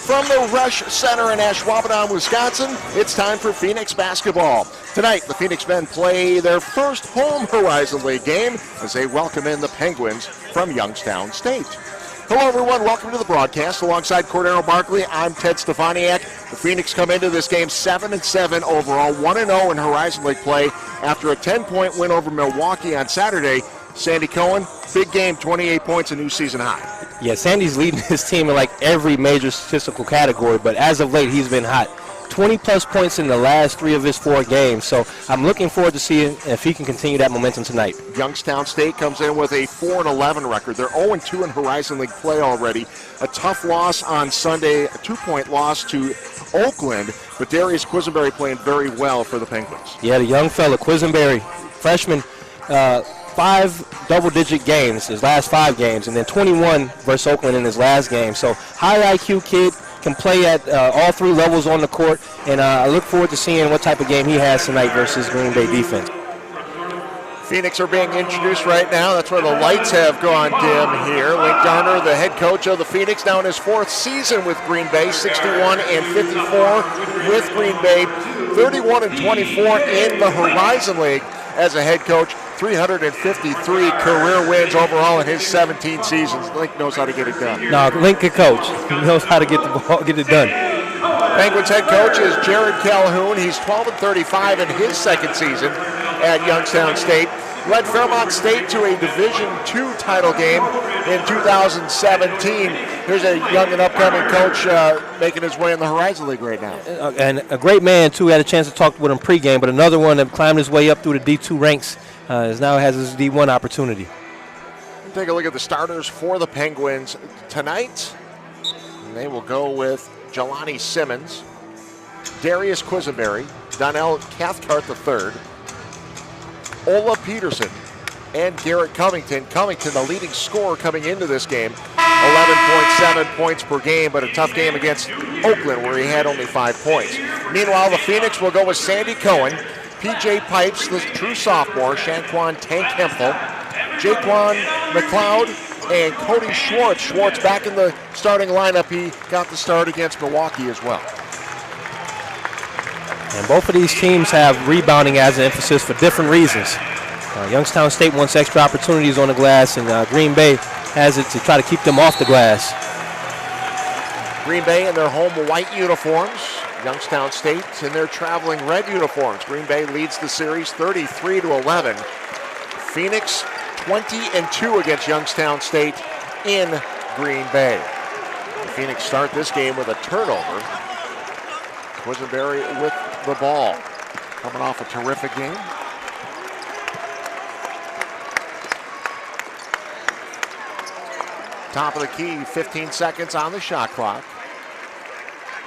From the Rush Center in Ashwaubenon, Wisconsin, it's time for Phoenix basketball. Tonight, the Phoenix men play their first home Horizon League game as they welcome in the Penguins from Youngstown State. Hello, everyone. Welcome to the broadcast. Alongside Cordero Barkley, I'm Ted Stefaniak. The Phoenix come into this game 7-7 overall, 1-0 in Horizon League play after a 10-point win over Milwaukee on Saturday. Sandy Cohen, big game, 28 points, a new season high. Yeah, Sandy's leading his team in like every major statistical category, but as of late, he's been hot. 20-plus points in the last 3 of his 4 games, so I'm looking forward to seeing if he can continue that momentum tonight. Youngstown State comes in with a 4-11 record. They're 0-2 in Horizon League play already. A tough loss on Sunday, a 2-point loss to Oakland, but Darius Quisenberry playing very well for the Penguins. Yeah, the young fella, Quisenberry, freshman, 5 double-digit games, his last 5 games, and then 21 versus Oakland in his last game. So high IQ kid, can play at all 3 levels on the court, and I look forward to seeing what type of game he has tonight versus Green Bay defense. Phoenix are being introduced right now. That's where the lights have gone dim here. Link Garner, the head coach of the Phoenix, now in his 4th season with Green Bay, 61-54 with Green Bay, 31-24 in the Horizon League as a head coach. 353 career wins overall in his 17 seasons. Link knows how to get it done. No, Link can coach. He knows how to get the ball, get it done. Penguins head coach is Jared Calhoun. He's 12-35 in his 2nd season at Youngstown State. Led Fairmont State to a Division II title game in 2017. Here's a young and upcoming coach making his way in the Horizon League right now. And a great man, too. Had a chance to talk with him pregame, but another one that climbed his way up through the D2 ranks. Now has his D1 opportunity. Take a look at the starters for the Penguins tonight. And they will go with Jelani Simmons, Darius Quisenberry, Donnell Cathcart III, Ola Peterson, and Garrett Covington. Covington, the leading scorer coming into this game, 11.7 points per game, but a tough game against Oakland where he had only 5 points. Meanwhile, the Phoenix will go with Sandy Cohen, P.J. Pipes, the true sophomore, Shanquan Tank Hemphill, Jaquan McLeod, and Cody Schwartz. Schwartz back in the starting lineup. He got the start against Milwaukee as well. And both of these teams have rebounding as an emphasis for different reasons. Youngstown State wants extra opportunities on the glass, and Green Bay has it to try to keep them off the glass. Green Bay in their home white uniforms. Youngstown State in their traveling red uniforms. Green Bay leads the series 33-11. Phoenix 20-2 against Youngstown State in Green Bay. The Phoenix start this game with a turnover. Quisenberry with the ball. Coming off a terrific game. Top of the key, 15 seconds on the shot clock.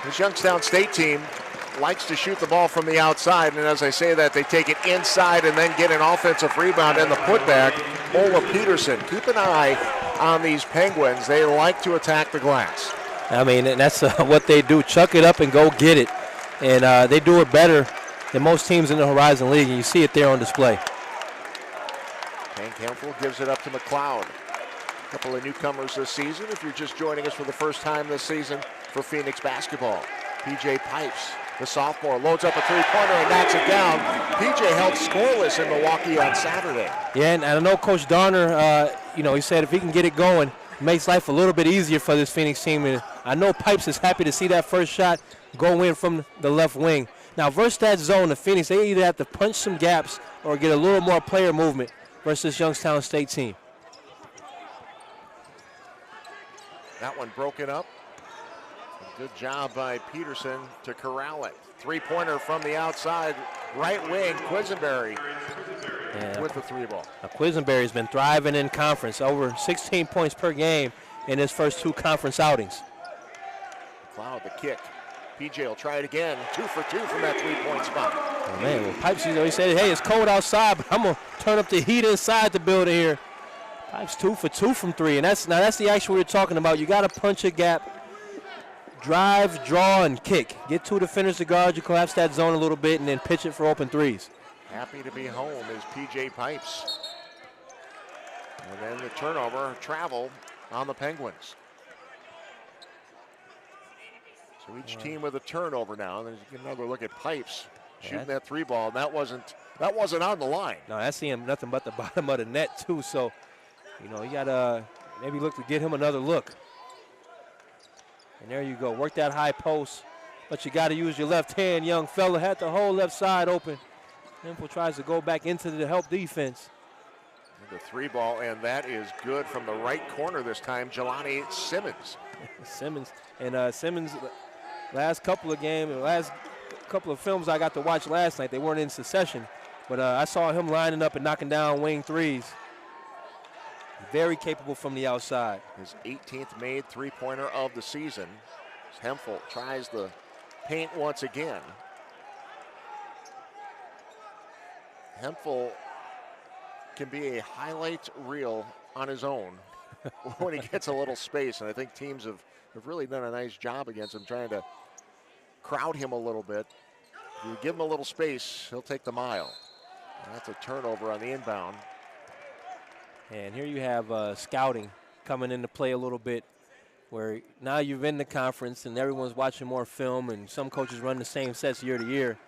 This Youngstown State team likes to shoot the ball from the outside, and as I say that, they take it inside and then get an offensive rebound and the putback. Ola Peterson, keep an eye on these Penguins. They like to attack the glass. I mean, and that's what they do. Chuck it up and go get it. And they do it better than most teams in the Horizon League, and you see it there on display. Tank Hemphill gives it up to McLeod. A couple of newcomers this season. If you're just joining us for the first time this season for Phoenix basketball, P.J. Pipes, the sophomore, loads up a three-pointer and knocks it down. P.J. held scoreless in Milwaukee on Saturday. Yeah, and I know Coach Darner, he said if he can get it going, it makes life a little bit easier for this Phoenix team. And I know Pipes is happy to see that first shot go in from the left wing. Now, versus that zone, the Phoenix, they either have to punch some gaps or get a little more player movement versus Youngstown State team. That one broken up. Good job by Peterson to corral it. Three-pointer from the outside, right wing, Quisenberry with the 3-ball. Quisenberry's been thriving in conference, over 16 points per game in his first 2 conference outings. McLeod, the kick. PJ will try it again. 2 for 2 from that 3-point spot. Oh, man, well, Pipes, he said, hey, it's cold outside, but I'm going to turn up the heat inside the building here. Pipes 2 for 2 from 3, and that's the action we were talking about. You got to punch a gap, drive, draw, and kick. Get 2 defenders to guard, you collapse that zone a little bit, and then pitch it for open threes. Happy to be home is PJ Pipes. And then the turnover, travel on the Penguins. So each team with a turnover now. And then you get another look at Pipes shooting that three ball, and that wasn't on the line. No, that's seeing nothing but the bottom of the net too. So, you got to maybe look to get him another look. And there you go. Work that high post, but you got to use your left hand. Young fella had the whole left side open. Hempel tries to go back into the help defense. The three ball, and that is good from the right corner this time. Jelani Simmons. Simmons, last couple of films I got to watch last night, they weren't in succession, but I saw him lining up and knocking down wing threes. Very capable from the outside. His 18th made three-pointer of the season. Hempel tries the paint once again. Hempel can be a highlight reel on his own when he gets a little space, and I think teams have really done a nice job against him, trying to crowd him a little bit. If you give him a little space, he'll take the mile. And that's a turnover on the inbound. And here you have scouting coming into play a little bit, where now you've in the conference and everyone's watching more film, and some coaches run the same sets year to year.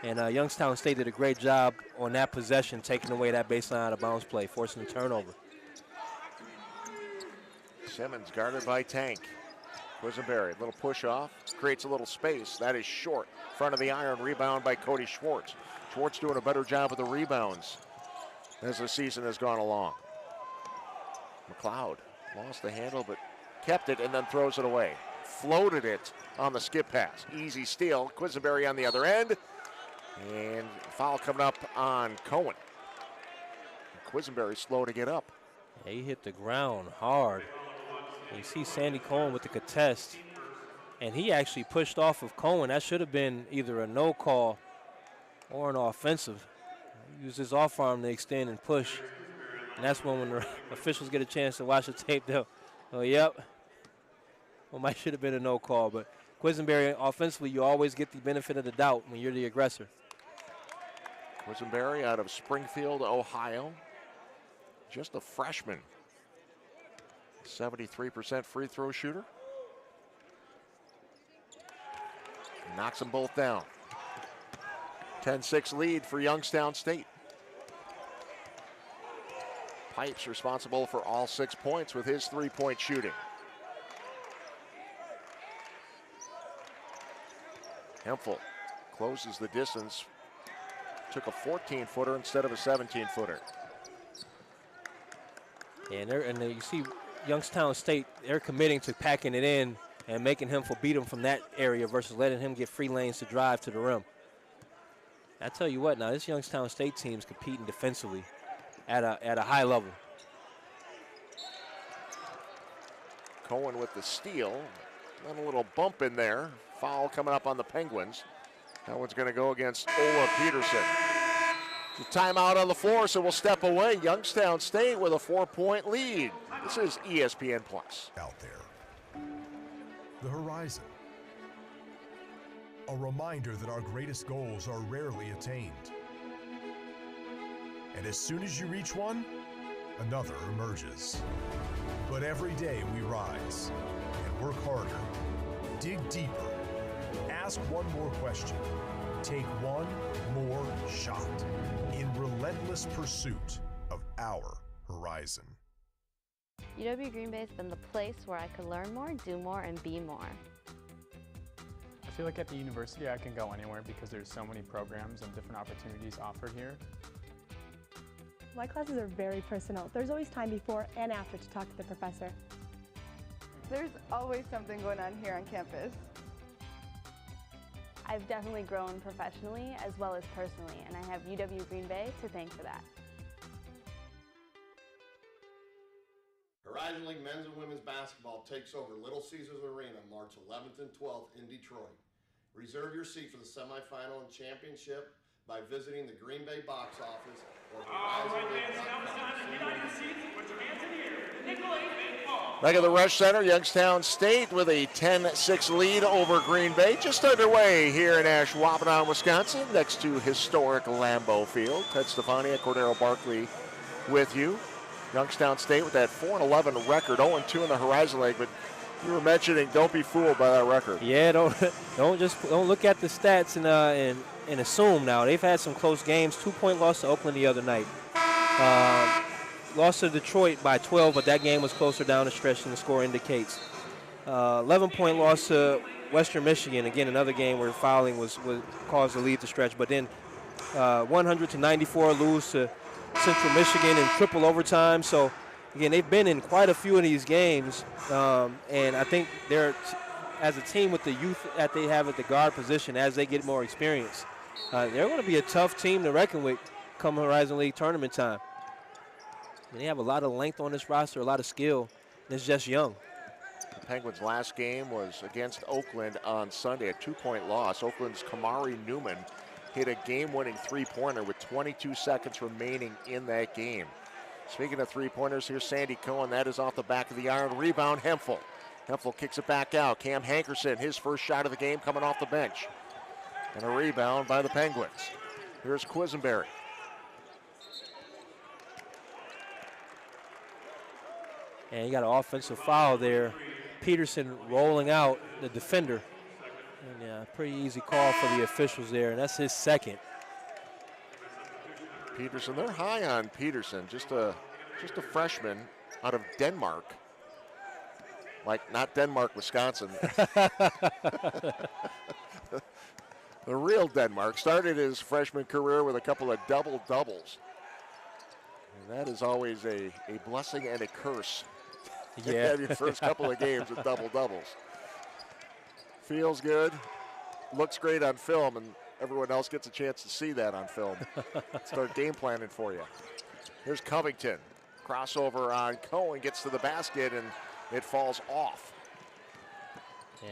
And Youngstown State did a great job on that possession, taking away that baseline out of bounds play, forcing the turnover. Simmons guarded by Tank. Quisenberry, little push off, creates a little space. That is short. Front of the iron, rebound by Cody Schwartz. Schwartz doing a better job with the rebounds as the season has gone along. McLeod lost the handle, but kept it and then throws it away. Floated it on the skip pass. Easy steal. Quisenberry on the other end. And foul coming up on Cohen. Quisenberry slow to get up. Yeah, he hit the ground hard. You see Sandy Cohen with the contest, and he actually pushed off of Cohen. That should have been either a no call or an offensive. He used his off arm to extend and push, and that's when the officials get a chance to watch the tape, they'll, oh, yep. Well, might should have been a no call, but Quisenberry, offensively, you always get the benefit of the doubt when you're the aggressor. Quisenberry out of Springfield, Ohio. Just a freshman. 73% free throw shooter. Knocks them both down. 10-6 lead for Youngstown State. Pipes responsible for all 6 points with his three-point shooting. Hempel closes the distance. Took a 14-footer instead of a 17-footer. And you see Youngstown State, they're committing to packing it in and making Hempel beat him from that area versus letting him get free lanes to drive to the rim. I tell you what, now this Youngstown State team's competing defensively at a high level. Cohen with the steal. Then a little bump in there. Foul coming up on the Penguins. That one's going to go against Ola Peterson. The timeout on the floor, so we'll step away. Youngstown State with a 4-point lead. This is ESPN Plus. Out there. The horizon. A reminder that our greatest goals are rarely attained. And as soon as you reach one, another emerges. But every day we rise and work harder, dig deeper, ask one more question, take one more shot in relentless pursuit of our horizon. UW Green Bay has been the place where I could learn more, do more, and be more. I feel like at the university I can go anywhere because there's so many programs and different opportunities offered here. My classes are very personal. There's always time before and after to talk to the professor. There's always something going on here on campus. I've definitely grown professionally as well as personally, and I have UW Green Bay to thank for that. Horizon League men's and women's basketball takes over Little Caesars Arena March 11th and 12th in Detroit. Reserve your seat for the semifinal and championship by visiting the Green Bay box office or Back at the Rush Center, Youngstown State with a 10-6 lead over Green Bay. Just underway here in Ashwaubenon, Wisconsin, next to historic Lambeau Field. Ted Stefania, Cordero Barkley with you. Youngstown State with that 4-11 record, 0-2 in the Horizon League, but You were mentioning don't be fooled by that record. Yeah, don't look at the stats and assume now. They've had some close games. 2-point loss to Oakland the other night. Lost to Detroit by 12, but that game was closer down the stretch than the score indicates. 11-point loss to Western Michigan. Again, another game where fouling was caused the lead to stretch. But then 100-94 lose to Central Michigan in triple overtime. So, again, they've been in quite a few of these games. And I think they're, as a team with the youth that they have at the guard position, as they get more experience, they're going to be a tough team to reckon with come Horizon League tournament time. They have a lot of length on this roster, a lot of skill, and it's just young. The Penguins' last game was against Oakland on Sunday, a 2-point loss. Oakland's Kamari Newman hit a game-winning three-pointer with 22 seconds remaining in that game. Speaking of three-pointers, here's Sandy Cohen. That is off the back of the iron. Rebound, Hemphill. Hemphill kicks it back out. Cam Hankerson, his first shot of the game coming off the bench. And a rebound by the Penguins. Here's Quisenberry. And you got an offensive foul there. Peterson rolling out the defender. And pretty easy call for the officials there, and that's his second. Peterson, they're high on Peterson, just a freshman out of Denmark. Like not Denmark, Wisconsin. The real Denmark. Started his freshman career with a couple of double-doubles. And that is always a blessing and a curse. Yeah. You have your first couple of games with double-doubles. Feels good, looks great on film, and everyone else gets a chance to see that on film. Start game planning for you. Here's Covington. Crossover on Cohen, gets to the basket, and it falls off.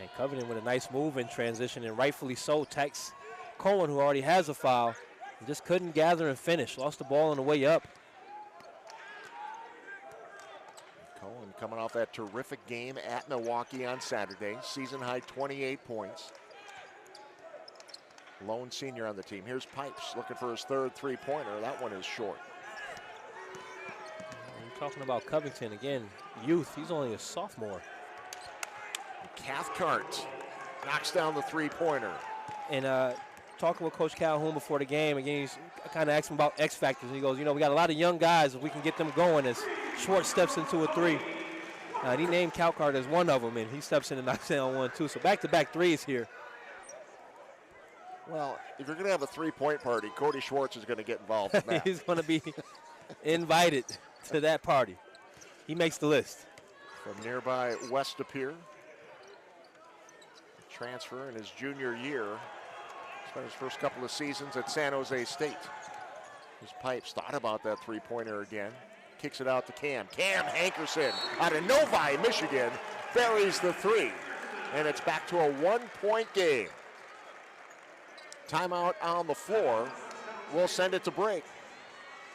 And Covington with a nice move in transition, and rightfully so, Tex Cohen, who already has a foul, just couldn't gather and finish. Lost the ball on the way up. Cohen coming off that terrific game at Milwaukee on Saturday. Season high 28 points. Lone senior on the team. Here's Pipes looking for his third three-pointer. That one is short. You're talking about Covington again. Youth, he's only a sophomore. Cathcart knocks down the three-pointer. And talking with Coach Calhoun before the game, again, he's kind of asking about X factors. He goes, we got a lot of young guys. If we can get them going, as Schwartz steps into a three. He named Cathcart as one of them, and he steps in and knocks down one, too. So back-to-back threes here. Well, if you're going to have a three-point party, Cody Schwartz is going to get involved in that. He's going to be invited to that party. He makes the list. From nearby West Appear. Transfer in his junior year. Spent his first couple of seasons at San Jose State. His Pipes thought about that three-pointer again. Kicks it out to Cam. Cam Hankerson out of Novi, Michigan, buries the three. And it's back to a one-point game. Timeout on the floor. We'll send it to break.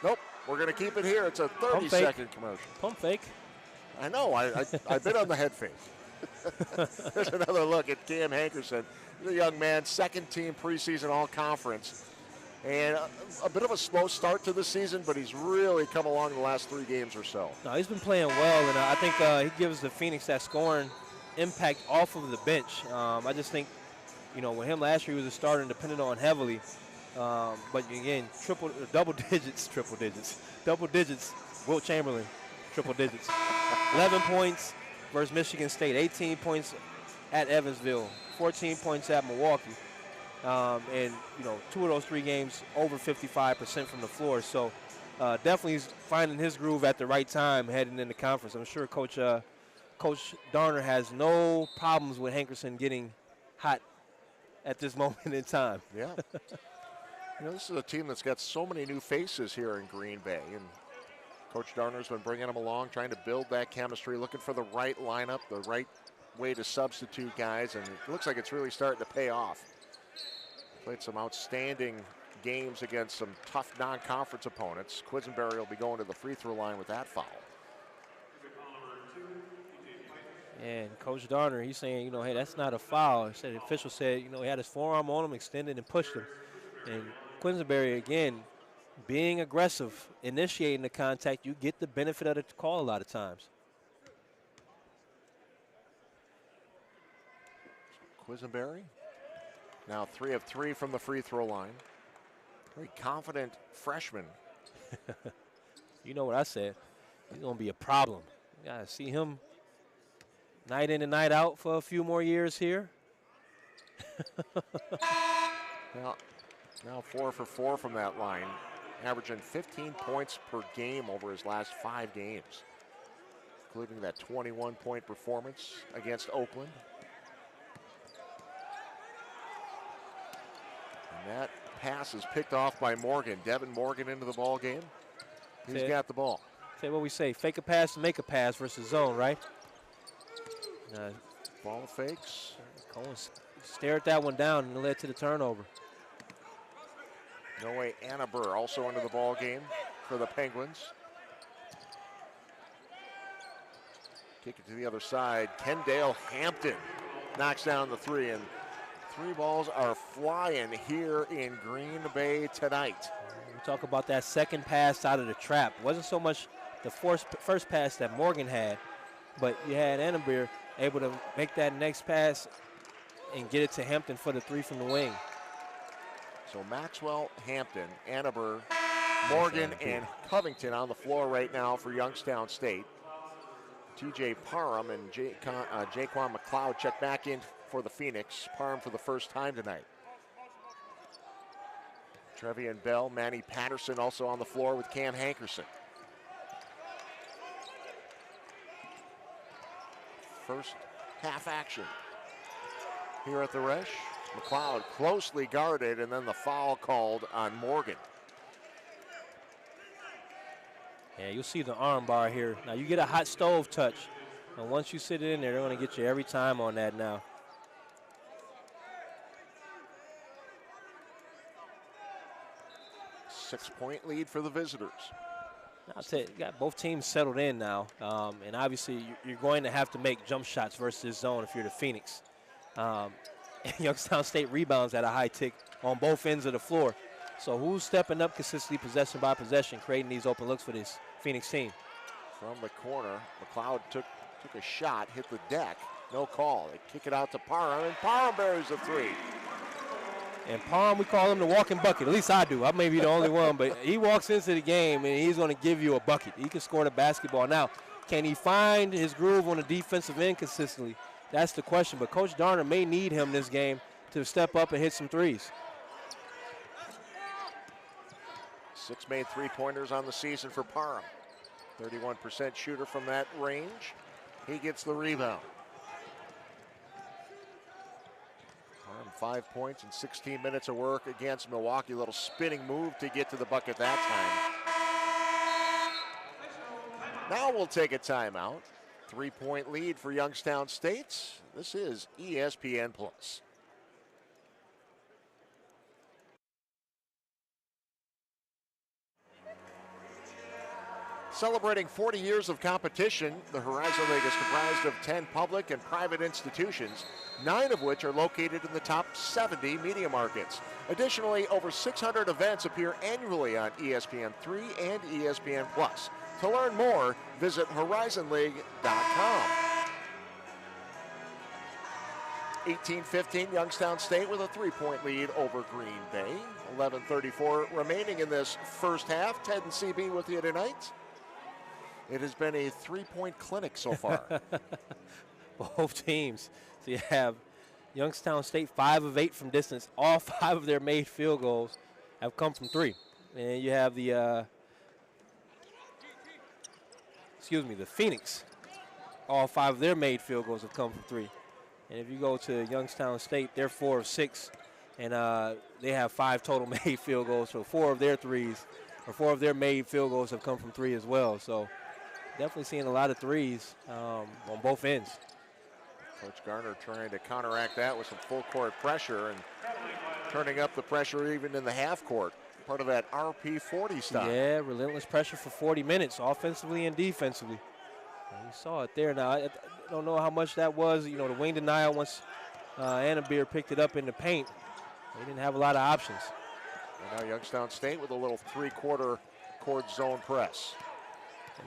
Nope, we're going to keep it here. It's a 30-second commercial. Pump fake. I know, I've been on the head fake. There's another look at Cam Hankerson. The young man, second team preseason all-conference. And a bit of a slow start to the season, but he's really come along the last 3 games or so. No, he's been playing well, and I think he gives the Phoenix that scoring impact off of the bench. I just think, with him last year, he was a starter and depended on heavily. But again, double digits. Wilt Chamberlain, triple digits. 11 points versus Michigan State, 18 points at Evansville, 14 points at Milwaukee. And 2 of those 3 games over 55% from the floor. So definitely he's finding his groove at the right time heading into conference. I'm sure Coach Darner has no problems with Hankerson getting hot at this moment in time. Yeah. This is a team that's got so many new faces here in Green Bay. And Coach Darner's been bringing them along, trying to build that chemistry, looking for the right lineup, the right way to substitute guys. And it looks like it's really starting to pay off. Played some outstanding games against some tough non-conference opponents. Quisenberry will be going to the free throw line with that foul. And Coach Darner, he's saying, hey, that's not a foul. He said the official said, he had his forearm on him, extended and pushed him. And Quisenberry, again, being aggressive, initiating the contact, you get the benefit of the call a lot of times. Quisenberry, now 3 of 3 from the free throw line. Very confident freshman. You know what I said. He's going to be a problem. You got to see him night in and night out for a few more years here. Now 4 for 4 from that line, averaging 15 points per game over his last 5 games, including that 21-point performance against Oakland. And that pass is picked off by Morgan. Devin Morgan into the ball game. He's got the ball. Say what we say, fake a pass to make a pass versus zone, right? Ball fakes. Cohen stared that one down and it led to the turnover. Noe Annabur also into the ball game for the Penguins. Kick it to the other side. Kendale Hampton knocks down the 3, and 3 balls are flying here in Green Bay tonight. We talk about that second pass out of the trap. It wasn't so much the first pass that Morgan had, but you had Annabur able to make that next pass and get it to Hampton for the 3 from the wing. So Maxwell, Hampton, Annabur, Morgan, and Covington on the floor right now for Youngstown State. TJ Parham and Jaquan McLeod check back in for the Phoenix. Parham for the first time tonight. Trevian Bell, Manny Patterson also on the floor with Cam Hankerson. First half action here at the Resch. McLeod closely guarded, and then the foul called on Morgan. Yeah, you'll see the arm bar here. Now you get a hot stove touch, and once you sit it in there, they're going to get you every time on that now. Six-point lead for the visitors. I'll tell you, you got both teams settled in now, and obviously you're going to have to make jump shots versus zone if you're the Phoenix. Youngstown State rebounds at a high tick on both ends of the floor. So who's stepping up consistently possession by possession, creating these open looks for this Phoenix team? From the corner, McLeod took a shot, hit the deck, no call. They kick it out to Parham, and Parham buries the 3. And Parham, we call him the walking bucket. At least I do. I may be the only one, but he walks into the game and he's going to give you a bucket. He can score the basketball. Now, can he find his groove on the defensive end consistently? That's the question. But Coach Darner may need him this game to step up and hit some threes. 6 made 3-pointers on the season for Parham. 31% shooter from that range. He gets the rebound. Parham 5 points in 16 minutes of work against Milwaukee. Little spinning move to get to the bucket that time. Now we'll take a timeout. 3-point lead for Youngstown State. This is ESPN Plus. Celebrating 40 years of competition, the Horizon League is comprised of 10 public and private institutions, 9 of which are located in the top 70 media markets. Additionally, over 600 events appear annually on ESPN3 and ESPN Plus. To learn more, visit horizonleague.com. 18-15, Youngstown State with a 3-point lead over Green Bay. 11:34 remaining in this first half. Ted and CB with you tonight. It has been a 3-point clinic so far. Both teams. So you have Youngstown State 5 of 8 from distance. All 5 of their made field goals have come from 3. And you have the Phoenix. All 5 of their made field goals have come from 3. And if you go to Youngstown State, they're 4 of 6, and they have 5 total made field goals. So 4 of their made field goals have come from 3 as well. So definitely seeing a lot of threes on both ends. Coach Garner trying to counteract that with some full court pressure and turning up the pressure even in the half court. Part of that RP40 style. Yeah, relentless pressure for 40 minutes, offensively and defensively. And we saw it there. Now, I don't know how much that was. You know, the wing denial once Annabur picked it up in the paint. They didn't have a lot of options. And now Youngstown State with a little 3-quarter court zone press.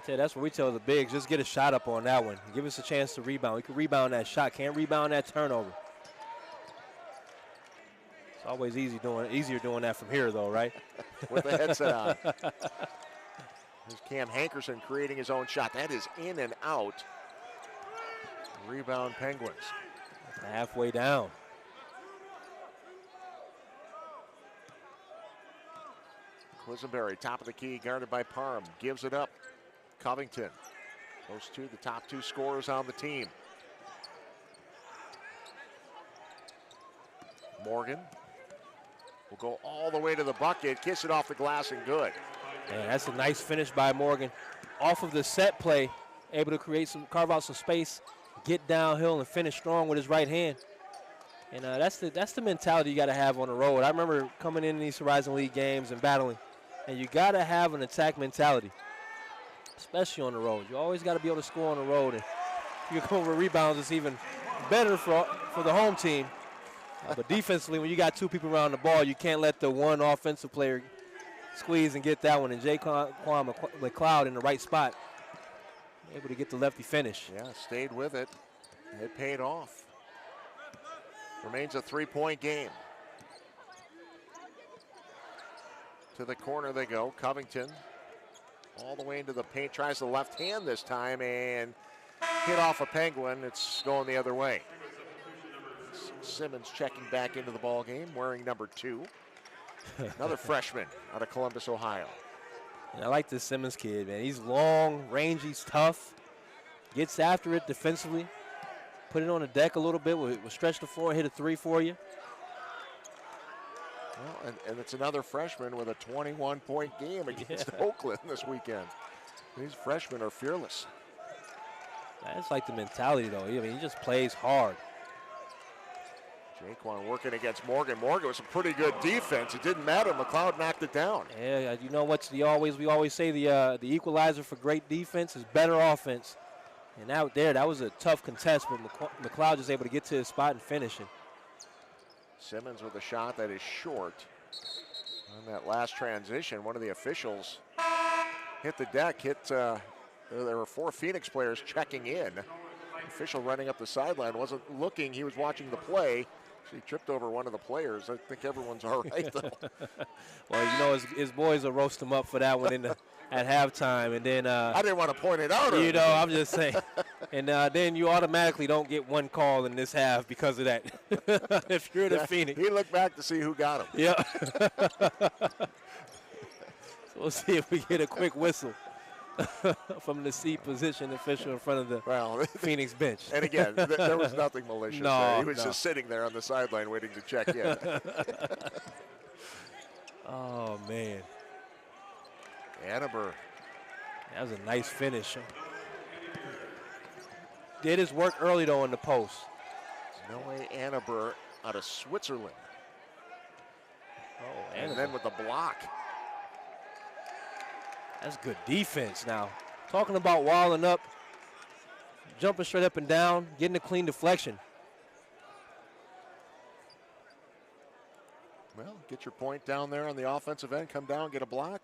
That's what we tell the bigs. Just get a shot up on that one. Give us a chance to rebound. We can rebound that shot. Can't rebound that turnover. It's always easier doing that from here, though, right? With the headset on. Here's Cam Hankerson creating his own shot. That is in and out. Rebound Penguins. Halfway down. Quisenberry, top of the key, guarded by Parham. Gives it up. Covington. Those two, the top two scorers on the team. Morgan will go all the way to the bucket, kiss it off the glass, and good. Man, that's a nice finish by Morgan. Off of the set play, able to carve out some space, get downhill, and finish strong with his right hand. And that's the mentality you got to have on the road. I remember coming in these Horizon League games and battling, and you got to have an attack mentality, especially on the road. You always got to be able to score on the road. And if you come over rebounds, it's even better for the home team. But defensively, when you got two people around the ball, you can't let the one offensive player squeeze and get that one. And Jaquan McLeod in the right spot, able to get the lefty finish. Yeah, stayed with it. It paid off. Remains a three-point game. To the corner they go. Covington all the way into the paint. Tries the left hand this time and hit off a Penguin. It's going the other way. Simmons checking back into the ball game, wearing number 2. Another freshman out of Columbus, Ohio. And I like this Simmons kid, man. He's long, rangy, he's tough. Gets after it defensively. Put it on the deck a little bit. Will stretch the floor, hit a 3 for you. Well, and it's another freshman with a 21-point game against Oakland this weekend. These freshmen are fearless. That's like the mentality, though. I mean, he just plays hard. Jaquan working against Morgan. Morgan with some pretty good defense. It didn't matter. McLeod knocked it down. Yeah, you know what's we always say the equalizer for great defense is better offense. And out there, that was a tough contest, but McLeod was able to get to his spot and finish it. Simmons with a shot that is short. On that last transition, one of the officials hit the deck. There were 4 Phoenix players checking in. Official running up the sideline wasn't looking. He was watching the play. He tripped over one of the players. I think everyone's all right, though. Well, you know, his boys will roast him up for that one at halftime. And then I didn't want to point it out. You know, I'm just saying. And then you automatically don't get one call in this half because of that. If you're the Phoenix. He looked back to see who got him. Yeah. So we'll see if we get a quick whistle from the seat position official in front of the Phoenix bench. And again, there was nothing malicious there. He was just sitting there on the sideline waiting to check in. Oh, man. Annenberg. That was a nice finish. Did his work early, though, in the post. Noe Annenberg out of Switzerland. Oh, and then with the block. That's good defense now. Talking about walling up, jumping straight up and down, getting a clean deflection. Well, get your point down there on the offensive end, come down, get a block.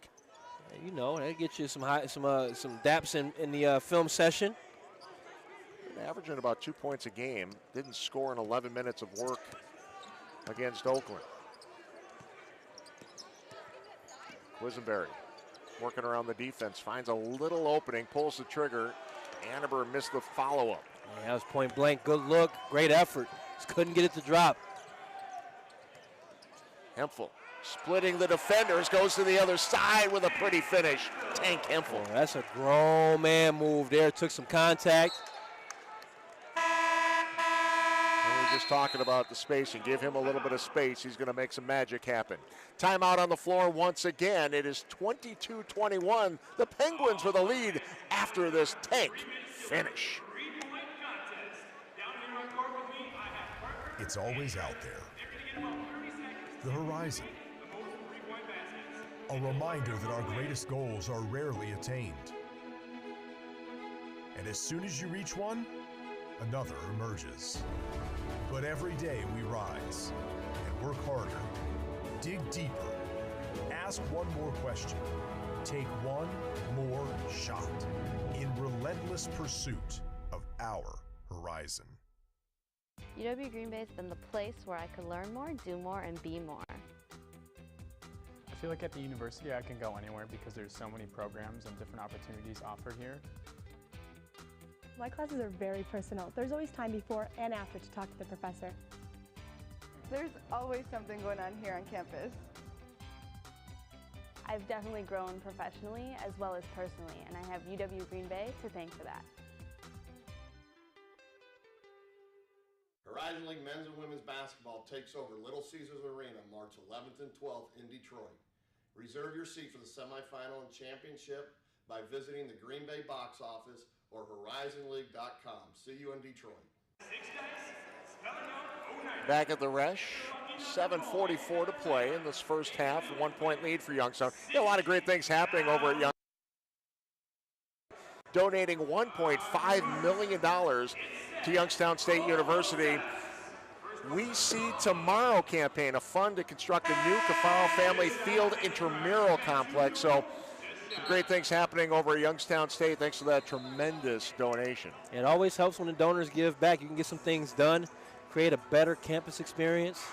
You know, that gets you some daps in the film session. Averaging about 2 points a game. Didn't score in 11 minutes of work against Oakland. Quisenberry working around the defense, finds a little opening, pulls the trigger. Annenberg missed the follow-up. Yeah, that was point blank. Good look, great effort. Just couldn't get it to drop. Hemphill splitting the defenders, goes to the other side with a pretty finish. Tank Hemphill. Oh, that's a grown man move there. Took some contact. We're just talking about the spacing. Give him a little bit of space. He's going to make some magic happen. Timeout on the floor once again. It is 22-21. The Penguins with a lead after this tank finish. It's always out there. The horizon. A reminder that our greatest goals are rarely attained. And as soon as you reach one, another emerges. But every day we rise and work harder, dig deeper, ask one more question, take one more shot in relentless pursuit of our horizon. UW Green Bay has been the place where I could learn more, do more, and be more. I feel like at the university I can go anywhere because there's so many programs and different opportunities offered here. My classes are very personal. There's always time before and after to talk to the professor. There's always something going on here on campus. I've definitely grown professionally as well as personally, and I have UW Green Bay to thank for that. Horizon League men's and women's basketball takes over Little Caesars Arena March 11th and 12th in Detroit. Reserve your seat for the semifinal and championship by visiting the Green Bay box office or horizonleague.com. See you in Detroit. Back at the Resch, 7:44 to play in this first half. 1 point lead for Youngstown. A lot of great things happening over at Youngstown. Donating $1.5 million to Youngstown State University. We See Tomorrow campaign, a fund to construct a new Cafaro Family Field intramural complex. So some great things happening over at Youngstown State thanks to that tremendous donation. It always helps when the donors give back. You can get some things done, create a better campus experience.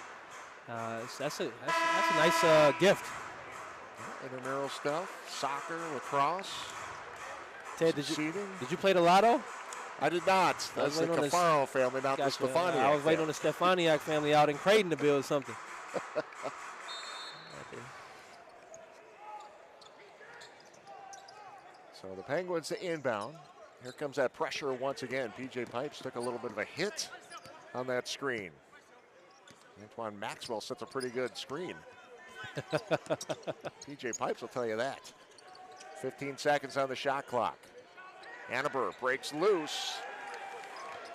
That's a nice gift. Intramural stuff, soccer, lacrosse. Ted, did you play the lotto? I did not. That's the Cafaro family, not the Stefaniak. I was waiting on the Stefaniak family out in Creighton to build something. So the Penguins inbound. Here comes that pressure once again. PJ Pipes took a little bit of a hit on that screen. Antoine Maxwell sets a pretty good screen. PJ Pipes will tell you that. 15 seconds on the shot clock. Annabur breaks loose.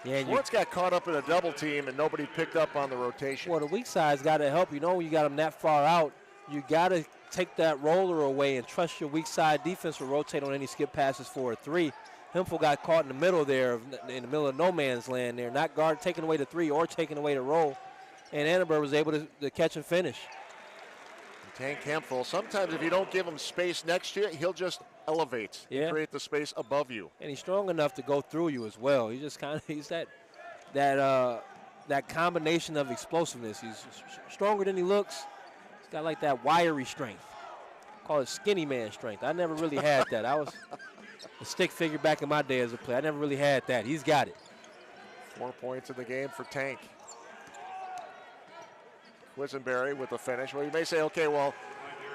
Yeah, Schwartz got caught up in a double team and nobody picked up on the rotation. Well, the weak side's got to help. You know, when you got them that far out, you got to take that roller away and trust your weak side defense to rotate on any skip passes for a three. Hemphill got caught in the middle there, in the middle of no man's land there, not guard taking away the three or taking away the roll. And Annabur was able to catch and finish. Tank Hemphill, sometimes if you don't give him space next to you, he'll just elevate and create the space above you. And he's strong enough to go through you as well. He just he's that combination of explosiveness. He's stronger than he looks. He's got like that wiry strength. Call it skinny man strength. I never really had that. I was a stick figure back in my day as a player. I never really had that. He's got it. 4 points in the game for Tank. Quisenberry with the finish. Well, you may say, okay, well,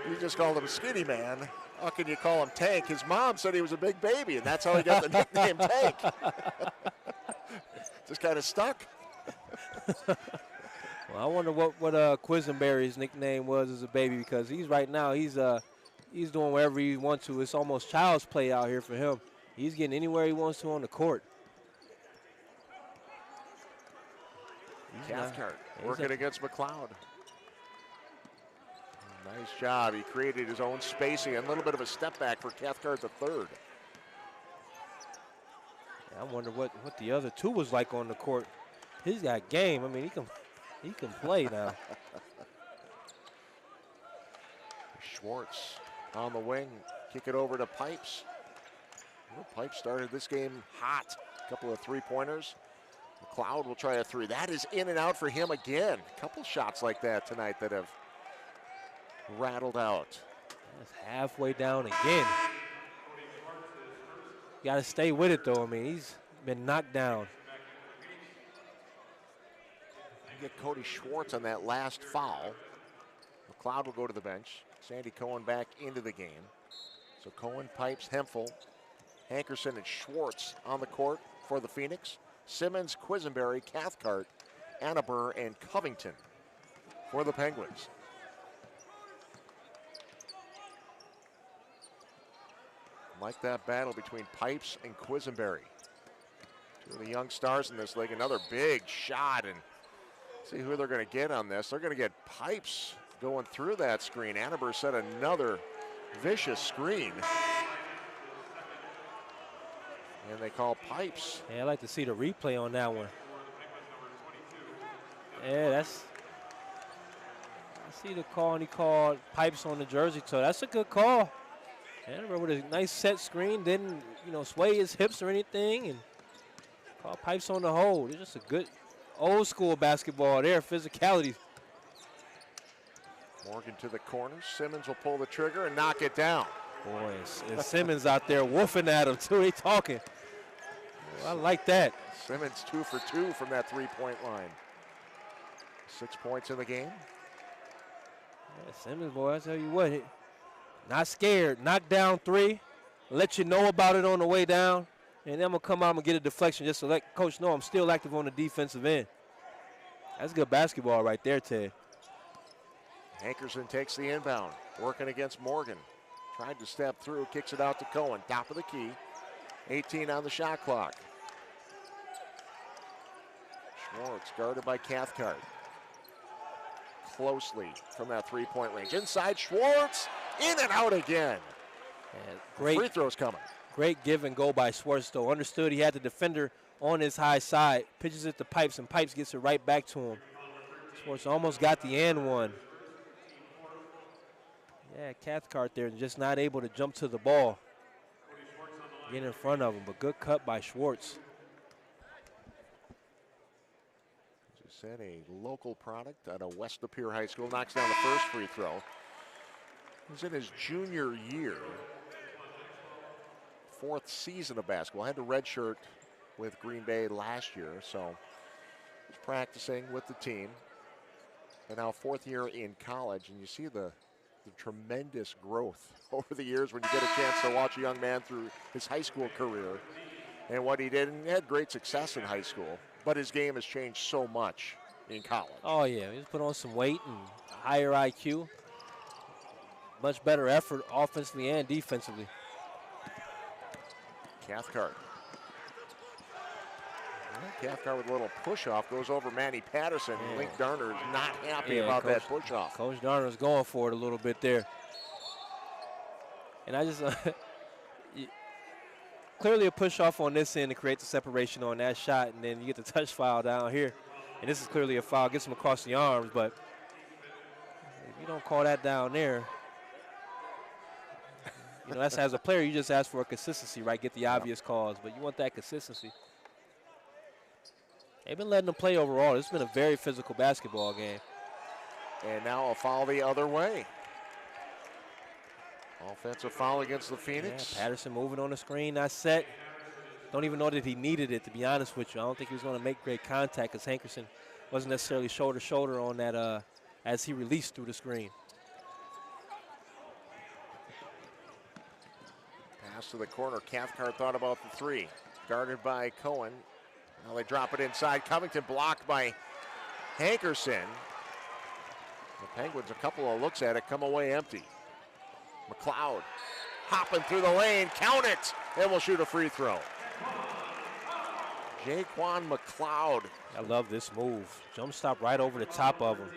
you just called him skinny man. How can you call him Tank? His mom said he was a big baby, and that's how he got the nickname Tank. Just kind of stuck. Well, I wonder what Quisenberry's nickname was as a baby, because he's doing wherever he wants to. It's almost child's play out here for him. He's getting anywhere he wants to on the court. Cathcart working against McLeod. Nice job. He created his own spacing and a little bit of a step back for Cathcart the third. I wonder what the other two was like on the court. He's got game. I mean, he can play now. Schwartz on the wing. Kick it over to Pipes. Well, Pipes started this game hot. A couple of three-pointers. McLeod will try a three. That is in and out for him again. A couple shots like that tonight that have rattled out. That's halfway down again. Got to stay with it, though. I mean, he's been knocked down. You get Cody Schwartz on that last foul. McLeod will go to the bench. Sandy Cohen back into the game. So Cohen, Pipes, Hemphill, Hankerson, and Schwartz on the court for the Phoenix. Simmons, Quisenberry, Cathcart, Annabur, and Covington for the Penguins. Like that battle between Pipes and Quisenberry. Two of the young stars in this league. Another big shot, and see who they're going to get on this. They're going to get Pipes going through that screen. Annabur set another vicious screen. And they call Pipes. Yeah, I'd like to see the replay on that one. Yeah, I see the call, and he called Pipes on the jersey, so that's a good call. Annabur with a nice set screen, didn't sway his hips or anything, and called Pipes on the hold. It's just a old school basketball there, physicality. Morgan to the corner. Simmons will pull the trigger and knock it down. Boy, and Simmons out there woofing at him too. They talking. Well, I like that. Simmons 2 for 2 from that three-point line. 6 points in the game. Yeah, Simmons, boy, I tell you what, not scared. Knock down 3. Let you know about it on the way down. And then I'm going to come out and get a deflection just to let Coach know I'm still active on the defensive end. That's good basketball right there, Ted. Hankerson takes the inbound, working against Morgan. Tried to step through, kicks it out to Cohen. Top of the key. 18 on the shot clock. Schwartz guarded by Cathcart. Closely from that three-point range. Inside Schwartz, in and out again. And great free throws coming. Great give and go by Schwartz, though. Understood he had the defender on his high side. Pitches it to Pipes, and Pipes gets it right back to him. Schwartz almost got the and one. Yeah, Cathcart there, just not able to jump to the ball. Get in front of him, but good cut by Schwartz. As you said, a local product out of West Lapeer High School. Knocks down the first free throw. He's in his junior year. 4th season of basketball. Had to redshirt with Green Bay last year, so he's practicing with the team. And now 4th year in college, and you see the tremendous growth over the years when you get a chance to watch a young man through his high school career and what he did. And he had great success in high school, but his game has changed so much in college. Oh, yeah. He's put on some weight and higher IQ. Much better effort offensively and defensively. Cathcart. Cathcart with a little push-off goes over Manny Patterson. Yeah. Link Darner is not happy about that push-off. Coach Darner's going for it a little bit there. And I just, clearly a push-off on this end to create the separation on that shot, and then you get the touch foul down here. And this is clearly a foul, gets him across the arms, but if you don't call that down there, you know, that's as a player, you just ask for a consistency, right? Get the obvious calls, but you want that consistency. They've been letting them play overall. It's been a very physical basketball game. And now a foul the other way. Offensive foul against the Phoenix. Yeah, Patterson moving on the screen, not set. Don't even know that he needed it, to be honest with you. I don't think he was going to make great contact because Hankerson wasn't necessarily shoulder-to-shoulder on that as he released through the screen. Pass to the corner. Cathcart thought about the three. Guarded by Cohen. Now they drop it inside. Covington blocked by Hankerson. The Penguins, a couple of looks at it, come away empty. McLeod hopping through the lane. Count it! And will shoot a free throw. Jaquan McLeod. I love this move. Jump stop right over the top of him.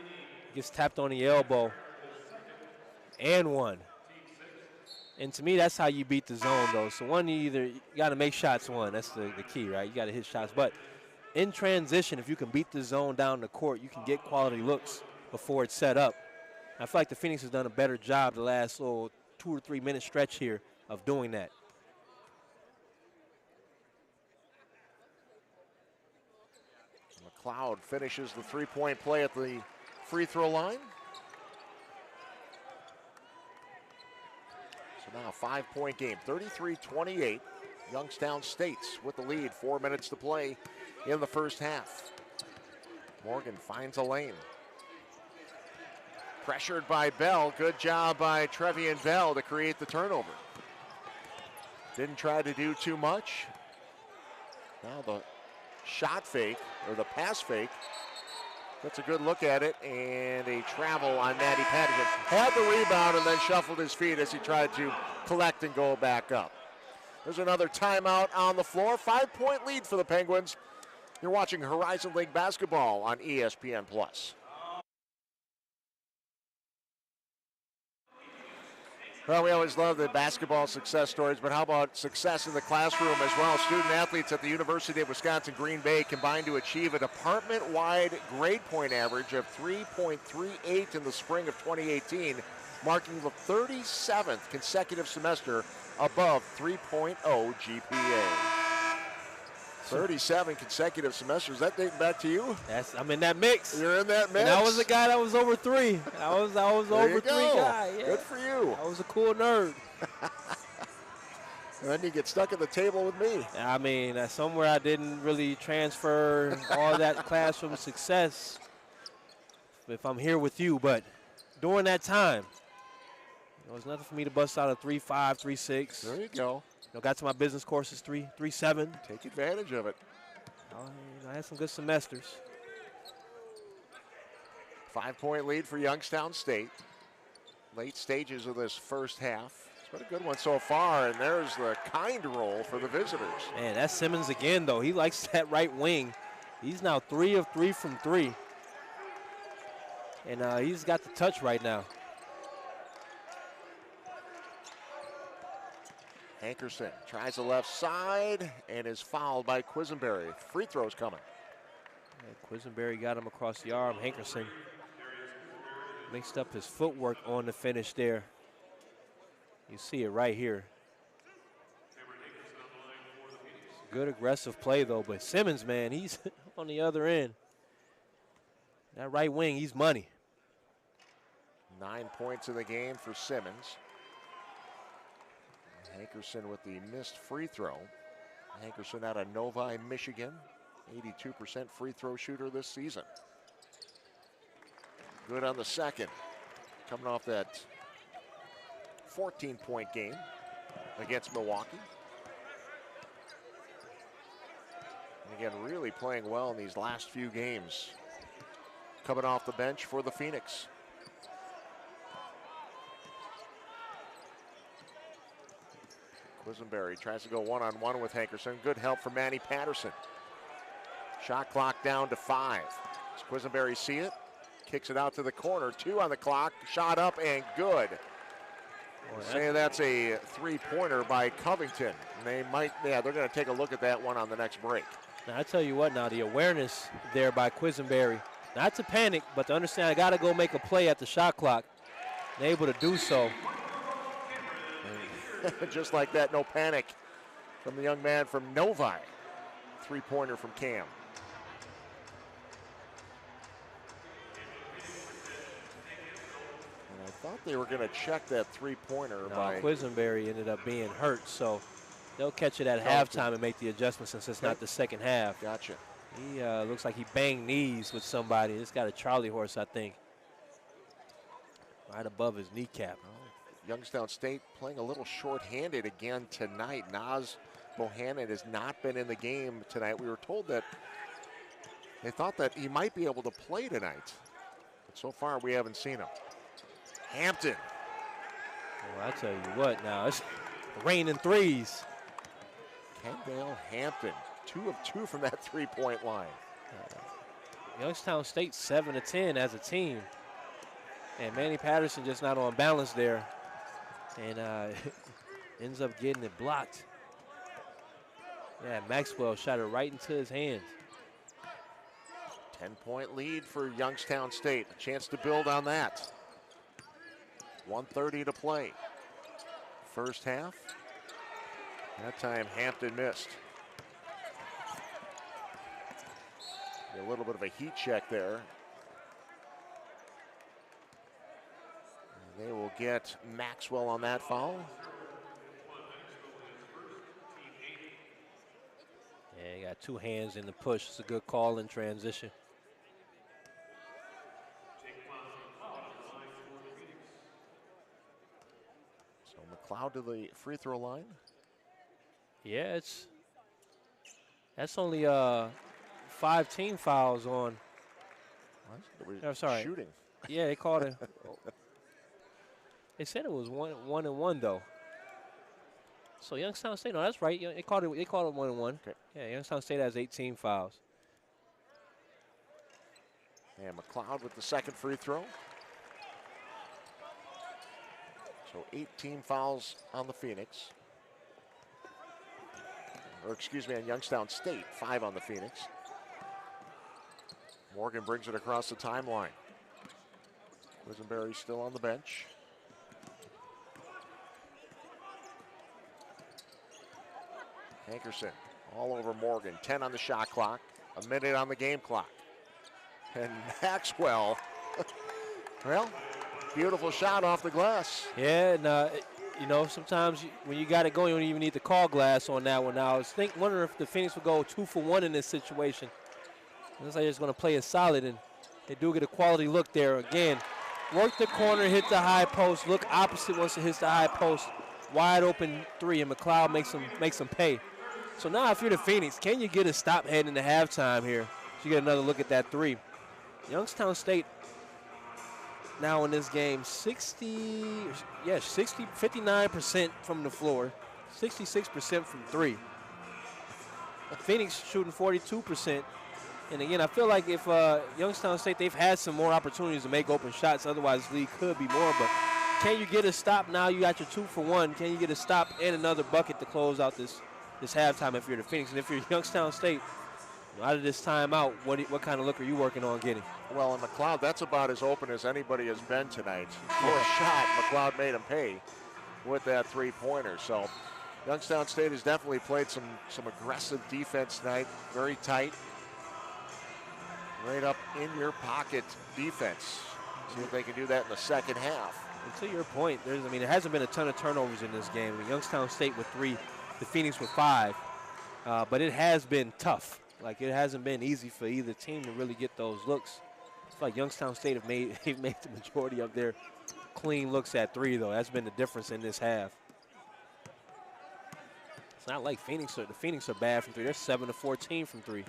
Gets tapped on the elbow. And one. And to me, that's how you beat the zone, though. So one, you got to make shots, one. That's the key, right? You got to hit shots. But in transition, if you can beat the zone down the court, you can get quality looks before it's set up. I feel like the Phoenix has done a better job the last little 2 or 3 minute stretch here of doing that. McLeod finishes the three-point play at the free throw line. So now a 5-point game, 33-28. Youngstown State's with the lead, 4 minutes to play in the first half. Morgan finds a lane. Pressured by Bell. Good job by Trevian Bell to create the turnover. Didn't try to do too much. Now the shot fake, or the pass fake. That's a good look at it, and a travel on Matty Patterson. Had the rebound and then shuffled his feet as he tried to collect and go back up. There's another timeout on the floor. 5-point lead for the Penguins. You're watching Horizon League basketball on ESPN+. Well, we always love the basketball success stories, but how about success in the classroom as well? Student athletes at the University of Wisconsin-Green Bay combined to achieve a department-wide grade point average of 3.38 in the spring of 2018, marking the 37th consecutive semester above 3.0 GPA. 37 consecutive semesters. That dating back to you? I'm in that mix. You're in that mix. And I was the guy that was over 3. I was over 3 guy. Yeah. Good for you. I was a cool nerd. And then you get stuck at the table with me. I mean, somewhere I didn't really transfer all that classroom success if I'm here with you. But during that time, it was nothing for me to bust out a 3.5, 3.6. There you go. Got to my business courses 3.7. Take advantage of it. I had some good semesters. 5-point lead for Youngstown State. Late stages of this first half. It's been a good one so far, and there's the kind roll for the visitors. Man, that's Simmons again, though. He likes that right wing. He's now 3 of 3 from 3. And he's got the touch right now. Hankerson tries the left side and is fouled by Quisenberry. Free throws coming. Yeah, Quisenberry got him across the arm. Hankerson mixed up his footwork on the finish there. You see it right here. Good aggressive play, though. But Simmons, man, he's on the other end. That right wing, he's money. 9 points in the game for Simmons. Hankerson with the missed free throw. Hankerson out of Novi, Michigan. 82% free throw shooter this season. Good on the second. Coming off that 14-point game against Milwaukee. And again, really playing well in these last few games. Coming off the bench for the Phoenix. Quisenberry tries to go one-on-one with Hankerson. Good help from Manny Patterson. Shot clock down to 5. Does Quisenberry see it? Kicks it out to the corner. 2 on the clock. Shot up and good. Saying that's a 3-pointer by Covington. And they're going to take a look at that one on the next break. Now, I tell you what now, the awareness there by Quisenberry. Not to panic, but to understand I got to go make a play at the shot clock. And able to do so. Just like that, no panic from the young man from Novi. 3-pointer from Cam. And I thought they were going to check that 3-pointer by Quisenberry ended up being hurt, so they'll catch it at halftime and make the adjustment since it's not the second half. Gotcha. He looks like he banged knees with somebody. He's got a Charlie horse, I think, right above his kneecap. Youngstown State playing a little short-handed again tonight. Naz Bohannon has not been in the game tonight. We were told that they thought that he might be able to play tonight. But so far, we haven't seen him. Hampton. Well, I tell you what now, it's raining threes. Kendall Hampton, 2 of 2 from that 3-point line. Youngstown State 7 of 10 as a team. And Manny Patterson just not on balance there. And ends up getting it blocked. Yeah, Maxwell shot it right into his hands. 10-point lead for Youngstown State. A chance to build on that. 1:30 to play. First half. That time Hampton missed. A little bit of a heat check there. They will get Maxwell on that foul. Yeah, he got 2 hands in the push. It's a good call in transition. So McLeod to the free throw line. Yeah, that's only 5 team fouls on. I'm sorry. Shooting. Yeah, they called it. They said it was 1-1 though. So Youngstown State, no, that's right. They called it 1-1. Okay. Yeah, Youngstown State has 18 fouls. And McLeod with the second free throw. So 18 fouls on the Phoenix. Or excuse me, on Youngstown State, 5 on the Phoenix. Morgan brings it across the timeline. Quisenberry still on the bench. Hankerson all over Morgan. 10 on the shot clock, a minute on the game clock. And Maxwell, well, beautiful shot off the glass. Yeah, and you know, sometimes when you got it going, you don't even need to call glass on that one. Now, I was wondering if the Phoenix would go 2 for 1 in this situation. Looks like they're just going to play it solid, and they do get a quality look there. Again, work the corner, hit the high post, look opposite once it hits the high post. Wide open 3, and McLeod makes them pay. So now if you're the Phoenix, can you get a stop heading into halftime here? So you get another look at that 3. Youngstown State now in this game, 59% from the floor, 66% from 3. Phoenix shooting 42%. And again, I feel like if Youngstown State, they've had some more opportunities to make open shots. Otherwise, the league could be more. But can you get a stop now? You got your 2 for 1. Can you get a stop and another bucket to close out this halftime if you're the Phoenix? And if you're Youngstown State, out of this timeout, what kind of look are you working on getting? Well, and McLeod, that's about as open as anybody has been tonight. For a shot, McLeod made him pay with that 3-pointer. So Youngstown State has definitely played some aggressive defense tonight, very tight. Right up in your pocket defense. See if they can do that in the second half. And to your point, there hasn't been a ton of turnovers in this game. Youngstown State with 3, the Phoenix with 5. But it has been tough. Like, it hasn't been easy for either team to really get those looks. It's like Youngstown State have made the majority of their clean looks at 3, though. That's been the difference in this half. It's not like the Phoenix are bad from 3. They're 7 to 14 from 3.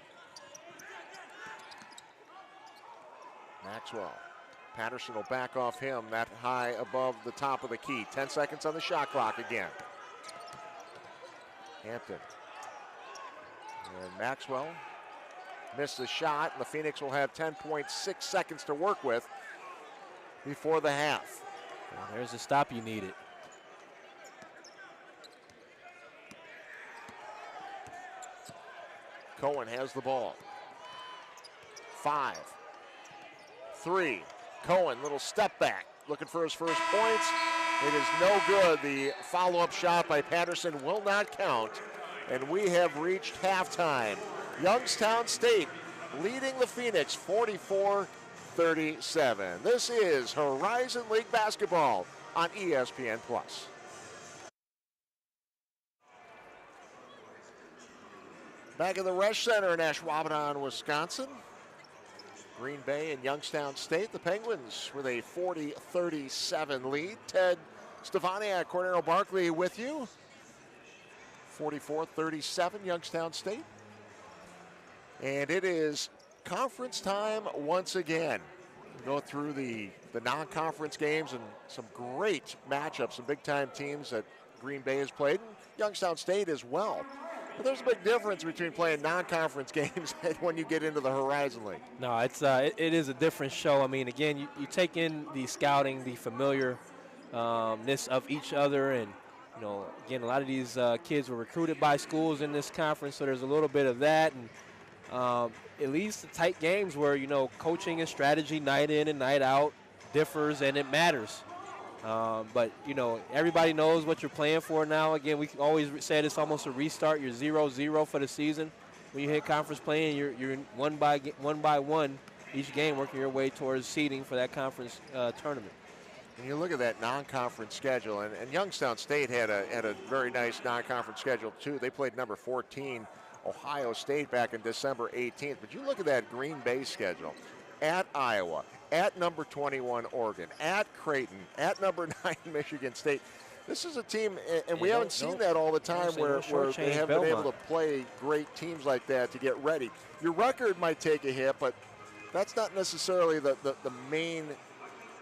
Maxwell. Patterson will back off him that high above the top of the key. 10 seconds on the shot clock again. Hampton. And Maxwell missed the shot, and the Phoenix will have 10.6 seconds to work with before the half. Well, there's the stop you needed. Cohen has the ball. 5, 3. Cohen, little step back, looking for his first points. It is no good. The follow-up shot by Patterson will not count. And we have reached halftime. Youngstown State leading the Phoenix 44-37. This is Horizon League basketball on ESPN+. Back in the Resch Center in Ashwaubenon, Wisconsin. Green Bay and Youngstown State, the Penguins with a 40-37 lead. Ted Stefaniak, Cornell Barkley with you. 44-37, Youngstown State. And it is conference time once again. We'll go through the non-conference games and some great matchups, some big-time teams that Green Bay has played, and Youngstown State as well. But there's a big difference between playing non-conference games and when you get into the Horizon League. No, it is a different show. I mean, again, you take in the scouting, the familiarness of each other, and you know, again, a lot of these kids were recruited by schools in this conference, so there's a little bit of that. And it leads to tight games where, you know, coaching and strategy night in and night out differs, and it matters. But, you know, everybody knows what you're playing for now. Again, we always said it's almost a restart. You're 0-0 for the season. When you hit conference play, and you're one by one each game working your way towards seeding for that conference tournament. And you look at that non-conference schedule, and Youngstown State had a very nice non-conference schedule too. They played number 14, Ohio State, back in December 18th. But you look at that Green Bay schedule: at Iowa, at number 21 Oregon, at Creighton, at number 9 Michigan State. This is a team, and we haven't seen that all the time, where they haven't been able to play great teams like that to get ready. Your record might take a hit, but that's not necessarily the main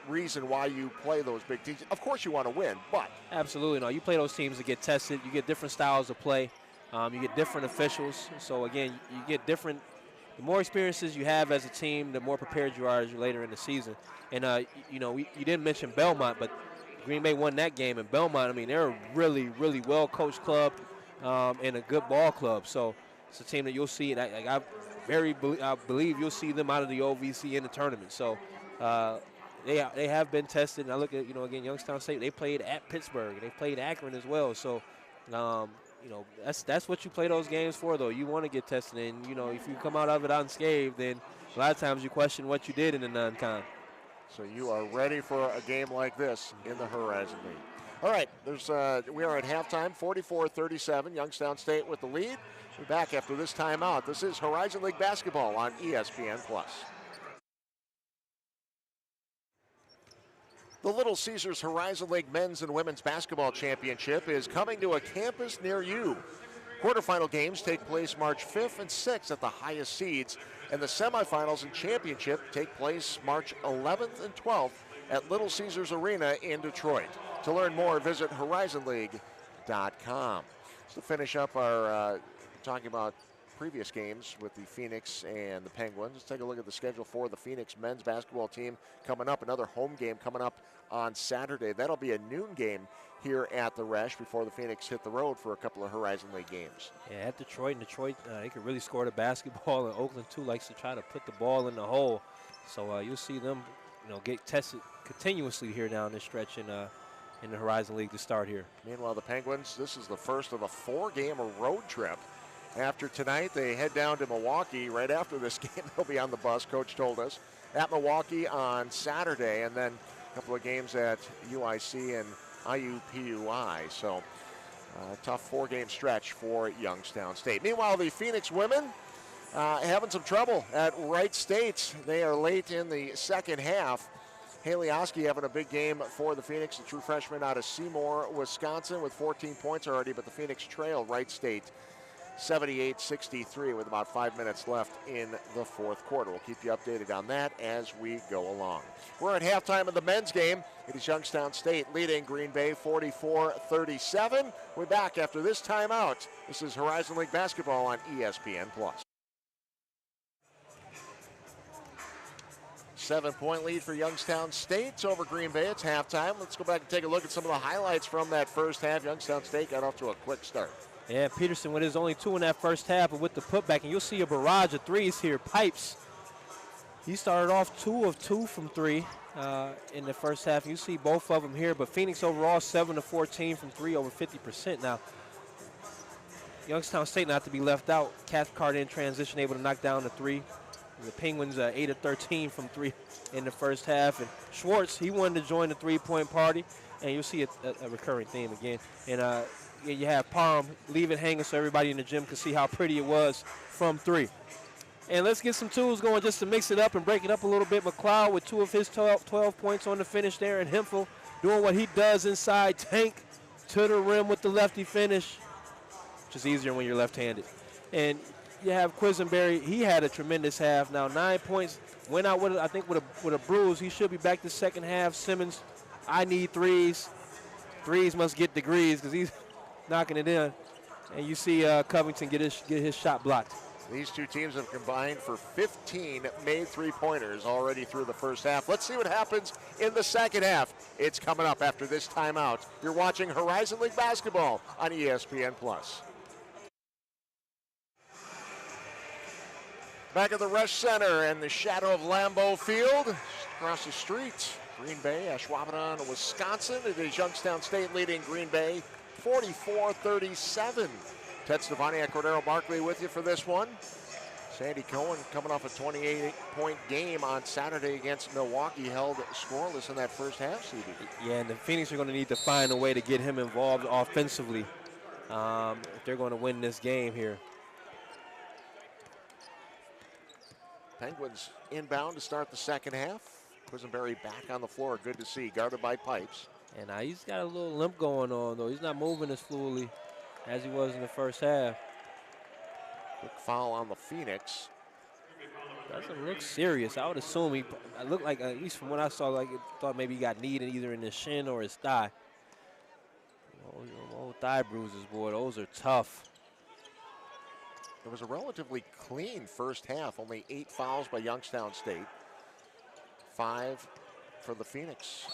reason why you play those big teams. Of course you want to win, but absolutely no. You play those teams to get tested. You get different styles of play. You get different officials. So again, you get different. The more experiences you have as a team, the more prepared you are as you're later in the season. And you know, you didn't mention Belmont, but Green Bay won that game. And Belmont, I mean, they're a really, really well coached club and a good ball club. So it's a team that you'll see. And I believe you'll see them out of the OVC in the tournament. So. They have been tested, and I look at, you know, again, Youngstown State, they played at Pittsburgh, and they played Akron as well. So that's what you play those games for, though. You want to get tested, and if you come out of it unscathed, then a lot of times you question what you did in the non-con. So you are ready for a game like this in the Horizon League. All right, we are at halftime, 44-37. Youngstown State with the lead. We're back after this timeout. This is Horizon League basketball on ESPN+. The Little Caesars Horizon League Men's and Women's Basketball Championship is coming to a campus near you. Quarterfinal games take place March 5th and 6th at the highest seeds, and the semifinals and championship take place March 11th and 12th at Little Caesars Arena in Detroit. To learn more, visit horizonleague.com. To finish up our talking about previous games with the Phoenix and the Penguins, let's take a look at the schedule for the Phoenix men's basketball team coming up. Another home game coming up on Saturday. That'll be a noon game here at the Resch before the Phoenix hit the road for a couple of Horizon League games. Yeah, at Detroit. And Detroit, they can really score the basketball, and Oakland, too, likes to try to put the ball in the hole. So you'll see them, get tested continuously here down this stretch in the Horizon League to start here. Meanwhile, the Penguins, this is the first of a 4-game road trip. After tonight, they head down to Milwaukee. Right after this game, they'll be on the bus, Coach told us, at Milwaukee on Saturday, and then a couple of games at UIC and IUPUI. So a tough 4-game stretch for Youngstown State. Meanwhile, the Phoenix women having some trouble at Wright State. They are late in the second half. Haley Oski having a big game for the Phoenix, the true freshman out of Seymour, Wisconsin, with 14 points already, but the Phoenix trailed Wright State 78-63 with about 5 minutes left in the fourth quarter. We'll keep you updated on that as we go along. We're at halftime of the men's game. It is Youngstown State leading Green Bay 44-37. We're back after this timeout. This is Horizon League basketball on ESPN+. 7-point lead for Youngstown State over Green Bay. It's halftime. Let's go back and take a look at some of the highlights from that first half. Youngstown State got off to a quick start. Yeah, Peterson with his only 2 in that first half, but with the putback, and you'll see a barrage of threes here. Pipes, he started off 2 of 2 from 3 in the first half. You see both of them here, but Phoenix overall 7 of 14 from 3, over 50%. Now, Youngstown State not to be left out. Cathcart in transition, able to knock down the 3. The Penguins 8 of 13 from 3 in the first half. And Schwartz, he wanted to join the three-point party, and you'll see a recurring theme again. And you have Parham leave it hanging so everybody in the gym can see how pretty it was from 3. And let's get some tools going just to mix it up and break it up a little bit. McLeod with 2 of his 12 points on the finish there, and Hemphill doing what he does inside. Tank to the rim with the lefty finish, which is easier when you're left-handed. And you have Quisenberry. He had a tremendous half. Now 9 points, went out with, I think, with a bruise. He should be back the second half. Simmons, I need threes. Threes must get degrees because he's knocking it in. And you see Covington get his shot blocked. These two teams have combined for 15 made three-pointers already through the first half. Let's see what happens in the second half. It's coming up after this timeout. You're watching Horizon League basketball on ESPN+. Back at the Resch Center in the shadow of Lambeau Field. Across the street, Green Bay, Ashwaubenon, Wisconsin. It is Youngstown State leading Green Bay 44-37. Ted Stefaniak, Cordero Barkley with you for this one. Sandy Cohen coming off a 28-point game on Saturday against Milwaukee, held scoreless in that first half, CD. Yeah, and the Phoenix are going to need to find a way to get him involved offensively if they're going to win this game here. Penguins inbound to start the second half. Quisenberry back on the floor, good to see, guarded by Pipes. And he's got a little limp going on, though. He's not moving as fluidly as he was in the first half. Quick foul on the Phoenix. Doesn't look serious. I would assume he looked like, at least from what I saw, like it thought maybe he got kneed either in his shin or his thigh. Old thigh bruises, boy, those are tough. It was a relatively clean first half. Only 8 fouls by Youngstown State. 5 for the Phoenix.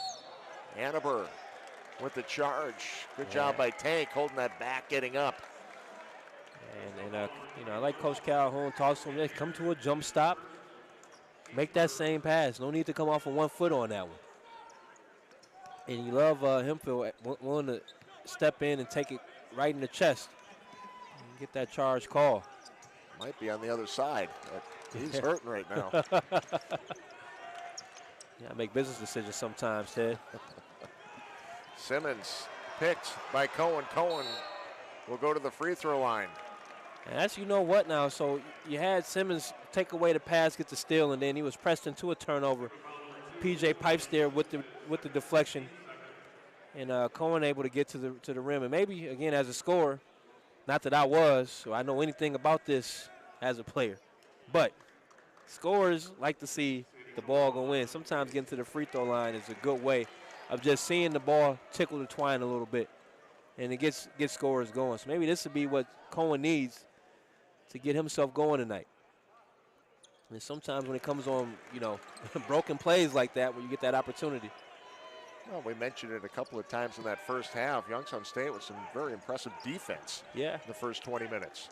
Anneber with the charge. Good job by Tank holding that back, getting up. And I like Coach Calhoun talks to him. They come to a jump stop. Make that same pass. No need to come off of 1 foot on that one. And you love Hemphill willing to step in and take it right in the chest. Get that charge call. Might be on the other side. He's hurting right now. Yeah, I make business decisions sometimes, Ted. Simmons picked by Cohen. Cohen will go to the free throw line. And that's, you know what now, so you had Simmons take away the pass, get the steal, and then he was pressed into a turnover. PJ Pipes there with the deflection. And Cohen able to get to the rim. And maybe, again, as a scorer, not that I was, so I know anything about this as a player, but scorers like to see the ball go in. Sometimes getting to the free throw line is a good way of just seeing the ball tickle the twine a little bit, and it gets scorers going. So maybe this would be what Cohen needs to get himself going tonight. And sometimes when it comes on, you know, broken plays like that, where you get that opportunity. Well, we mentioned it a couple of times in that first half. Youngstown State with some very impressive defense. Yeah. In the first 20 minutes.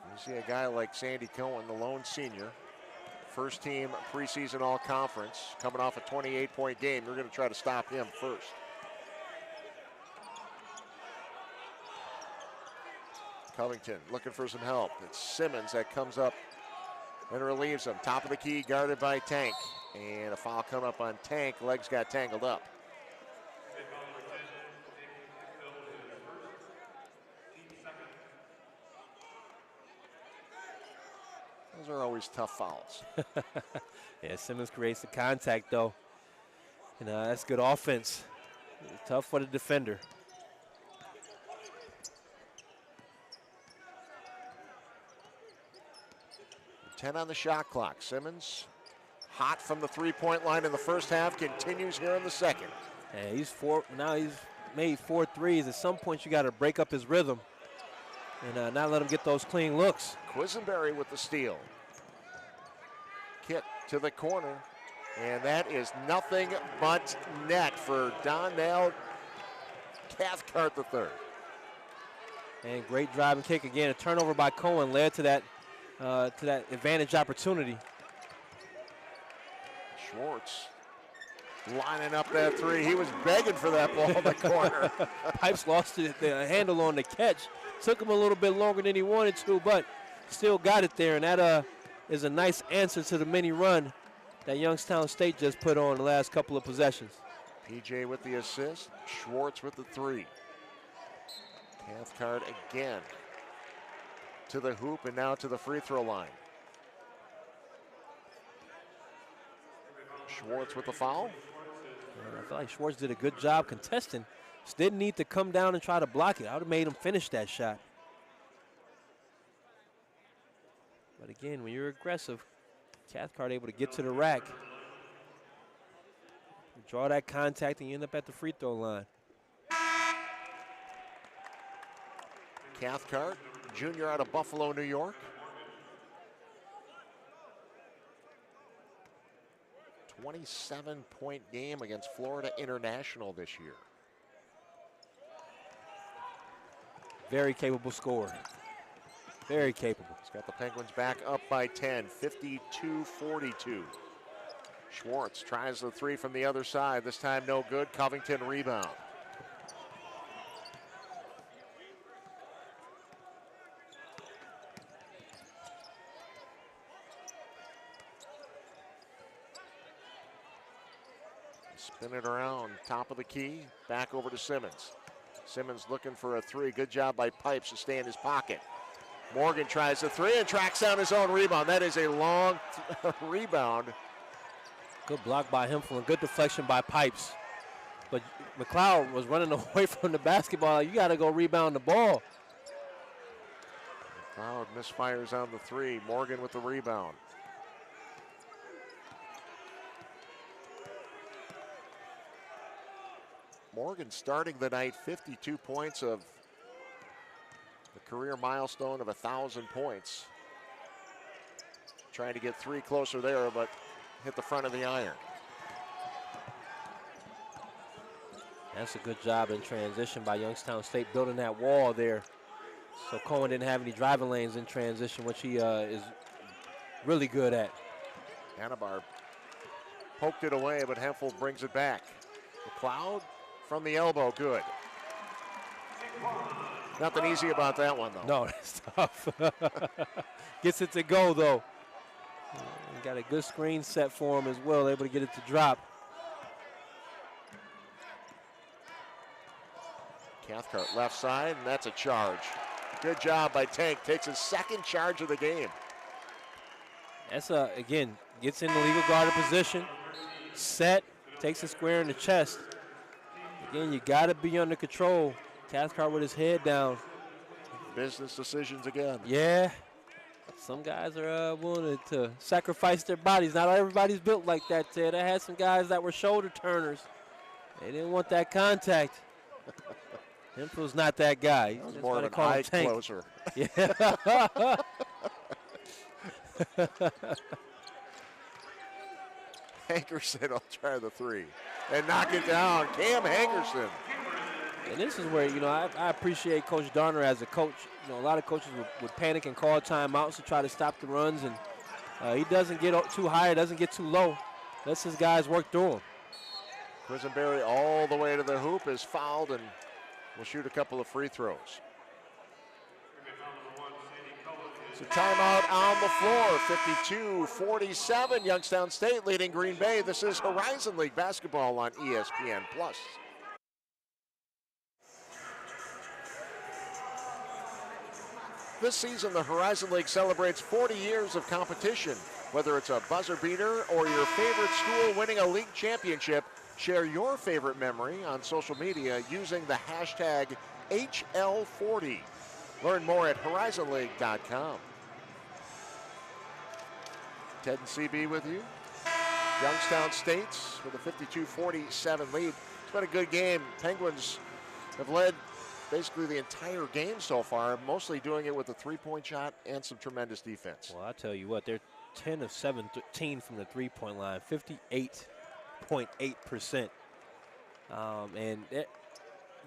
You see a guy like Sandy Cohen, the lone senior, first team preseason all-conference, coming off a 28-point game. You're going to try to stop him first. Covington looking for some help. It's Simmons that comes up and relieves him. Top of the key, guarded by Tank. And a foul coming up on Tank. Legs got tangled up. Those are always tough fouls. Yeah, Simmons creates the contact, though. And that's good offense. Tough for the defender. Ten on the shot clock. Simmons hot from the three-point line in the first half, continues here in the second. And he's made 4 threes. At some point, you got to break up his rhythm and not let him get those clean looks. Quisenberry with the steal. Kick to the corner, and that is nothing but net for Donnell Cathcart III. And great drive and kick again. A turnover by Cohen led to that advantage opportunity. Schwartz lining up that three. He was begging for that ball in the corner. Pipes lost the handle on the catch. Took him a little bit longer than he wanted to, but still got it there. And that is a nice answer to the mini run that Youngstown State just put on the last couple of possessions. PJ with the assist. Schwartz with the three. Cathcart again to the hoop and now to the free throw line. Schwartz with the foul. I feel like Schwartz did a good job contesting. Just didn't need to come down and try to block it. I would have made him finish that shot. But again, when you're aggressive, Cathcart able to get to the rack, draw that contact, and you end up at the free throw line. Cathcart, junior out of Buffalo, New York. 27-point game against Florida International this year. Very capable scorer. Very capable. He's got the Penguins back up by 10, 52-42. Schwartz tries the three from the other side. This time no good. Covington rebound. Spin it around, top of the key, back over to Simmons. Simmons looking for a three. Good job by Pipes to stay in his pocket. Morgan tries the three and tracks down his own rebound. That is a long rebound. Good block by him from a good deflection by Pipes. But McLeod was running away from the basketball. You got to go rebound the ball. McLeod misfires on the three. Morgan with the rebound. Morgan starting the night, 52 points of the career milestone of 1,000 points. Trying to get three closer there, but hit the front of the iron. That's a good job in transition by Youngstown State, building that wall there. So Cohen didn't have any driving lanes in transition, which he is really good at. Anabar poked it away, but Hempel brings it back. McLeod from the elbow, good. Nothing easy about that one, though. No, it's tough. Gets it to go, though. Got a good screen set for him as well, able to get it to drop. Cathcart left side, and that's a charge. Good job by Tank. Takes his second charge of the game. That's again, gets in the legal guarded position, set, takes a square in the chest. Again, you got to be under control. Cathcart with his head down. Business decisions again. Yeah. Some guys are willing to sacrifice their bodies. Not everybody's built like that, Ted. I had some guys that were shoulder turners. They didn't want that contact. Hempel's not that guy. That was more of an eye closer. Yeah. Hankerson will try the three and knock it down. Cam Hankerson. And this is where, I appreciate Coach Darner as a coach. A lot of coaches would panic and call timeouts to try to stop the runs, and he doesn't get too high, doesn't get too low. Lets his guys work through him. Quisenberry all the way to the hoop is fouled and will shoot a couple of free throws. So timeout on the floor, 52-47. Youngstown State leading Green Bay. This is Horizon League basketball on ESPN+. This season, the Horizon League celebrates 40 years of competition. Whether it's a buzzer beater or your favorite school winning a league championship, share your favorite memory on social media using the hashtag HL40. Learn more at horizonleague.com. Ted and CB with you. Youngstown State with a 52-47 lead. It's been a good game. Penguins have led basically the entire game so far, mostly doing it with a three-point shot and some tremendous defense. Well, I'll tell you what, they're 10 of 17 from the three-point line, 58.8%.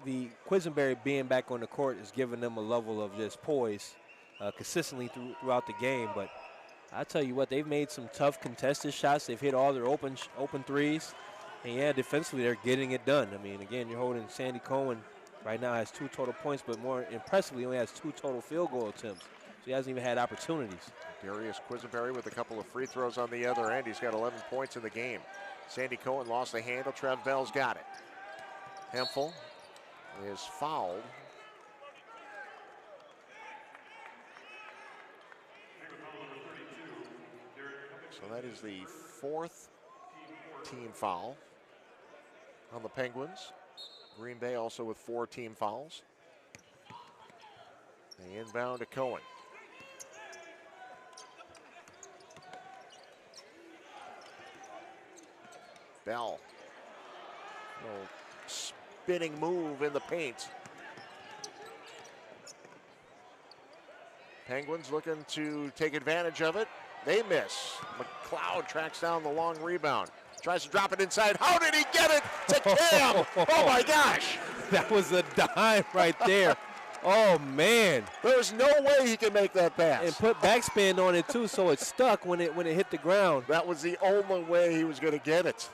The Quisenberry being back on the court is giving them a level of just poise consistently throughout the game. But I tell you what, they've made some tough contested shots. They've hit all their open threes. And, yeah, defensively they're getting it done. I mean, again, you're holding Sandy Cohen right now has 2 total points, but more impressively, only has 2 total field goal attempts. So he hasn't even had opportunities. Darius Quisenberry with a couple of free throws on the other end. He's got 11 points in the game. Sandy Cohen lost the handle. Trev Bell's got it. Hempel is fouled. So that is the 4th team foul on the Penguins. Green Bay also with 4 team fouls. They inbound to Cohen. Bell. Little spinning move in the paint. Penguins looking to take advantage of it. They miss. McLeod tracks down the long rebound. Tries to drop it inside. How did he get it to Cam? Oh my gosh. That was a dime right there. Oh man. There's no way he can make that pass. And put backspin on it too, so it stuck when it hit the ground. That was the only way he was going to get it.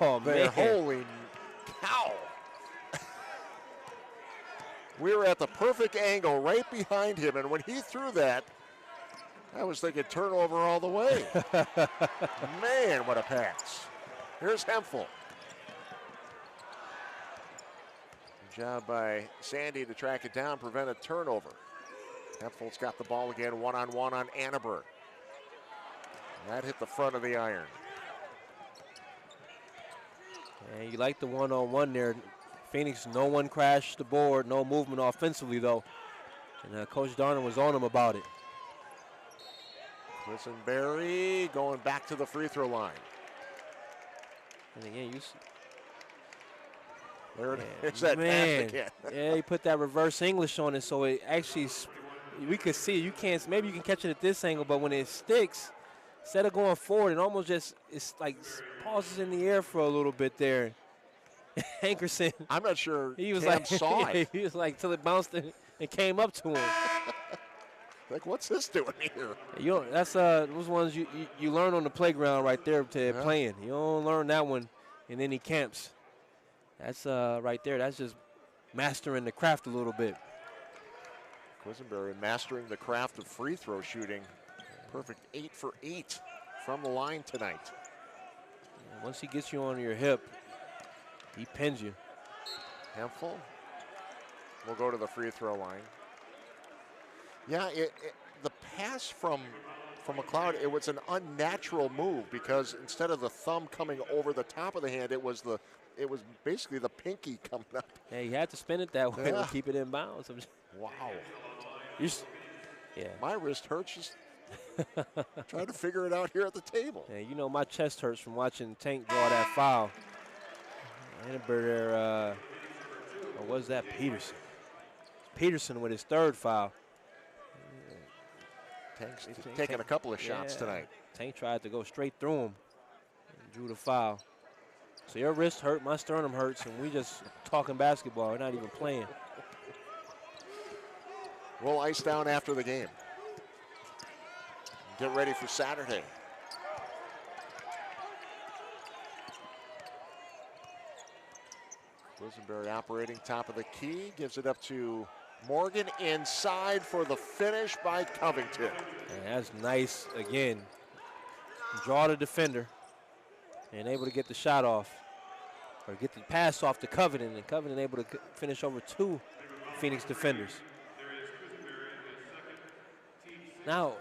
Oh man. Holy cow. We were at the perfect angle right behind him, and when he threw that, I was thinking turnover all the way. Man, what a pass. Here's Hempel. Good job by Sandy to track it down, prevent a turnover. Hempel's got the ball again, one-on-one on Annenberg. That hit the front of the iron. And you like the one-on-one there. Phoenix, no one crashed the board, no movement offensively though. And Coach Darner was on him about it. Quisenberry going back to the free throw line. And again, you see. There it is, that pass again. Yeah, he put that reverse English on it, so it actually, we could see it. You can't, maybe you can catch it at this angle, but when it sticks, instead of going forward, it almost just, it's like pauses in the air for a little bit there. Hankerson. I'm not sure he was Cam like, saw it. He was like, till it bounced and came up to him. Like, what's this doing here? You know, that's those ones you learn on the playground right there to playing. You don't learn that one in any camps. That's right there. That's just mastering the craft a little bit. Quisenberry mastering the craft of free throw shooting. Perfect 8 for 8 from the line tonight. And once he gets you on your hip, he pins you. Hemphill will go to the free throw line. Yeah, the pass from McLeod, it was an unnatural move because instead of the thumb coming over the top of the hand, it was basically the pinky coming up. Yeah, you had to spin it that way Yeah. to keep it in bounds. Wow. Yeah. My wrist hurts just trying to figure it out here at the table. Yeah, you know my chest hurts from watching Tank draw that foul. Or was that Peterson? Peterson with his third foul. Tank's taking a couple of shots tonight. Tank tried to go straight through him and drew the foul. So your wrist hurt, my sternum hurts, and we just talking basketball. We're not even playing. We'll ice down after the game. Get ready for Saturday. Quisenberry operating top of the key, gives it up to Morgan inside for the finish by Covington. And that's nice again. Draw the defender and able to get the shot off or get the pass off to Covington, and Covington able to finish over 2 Phoenix defenders. Now,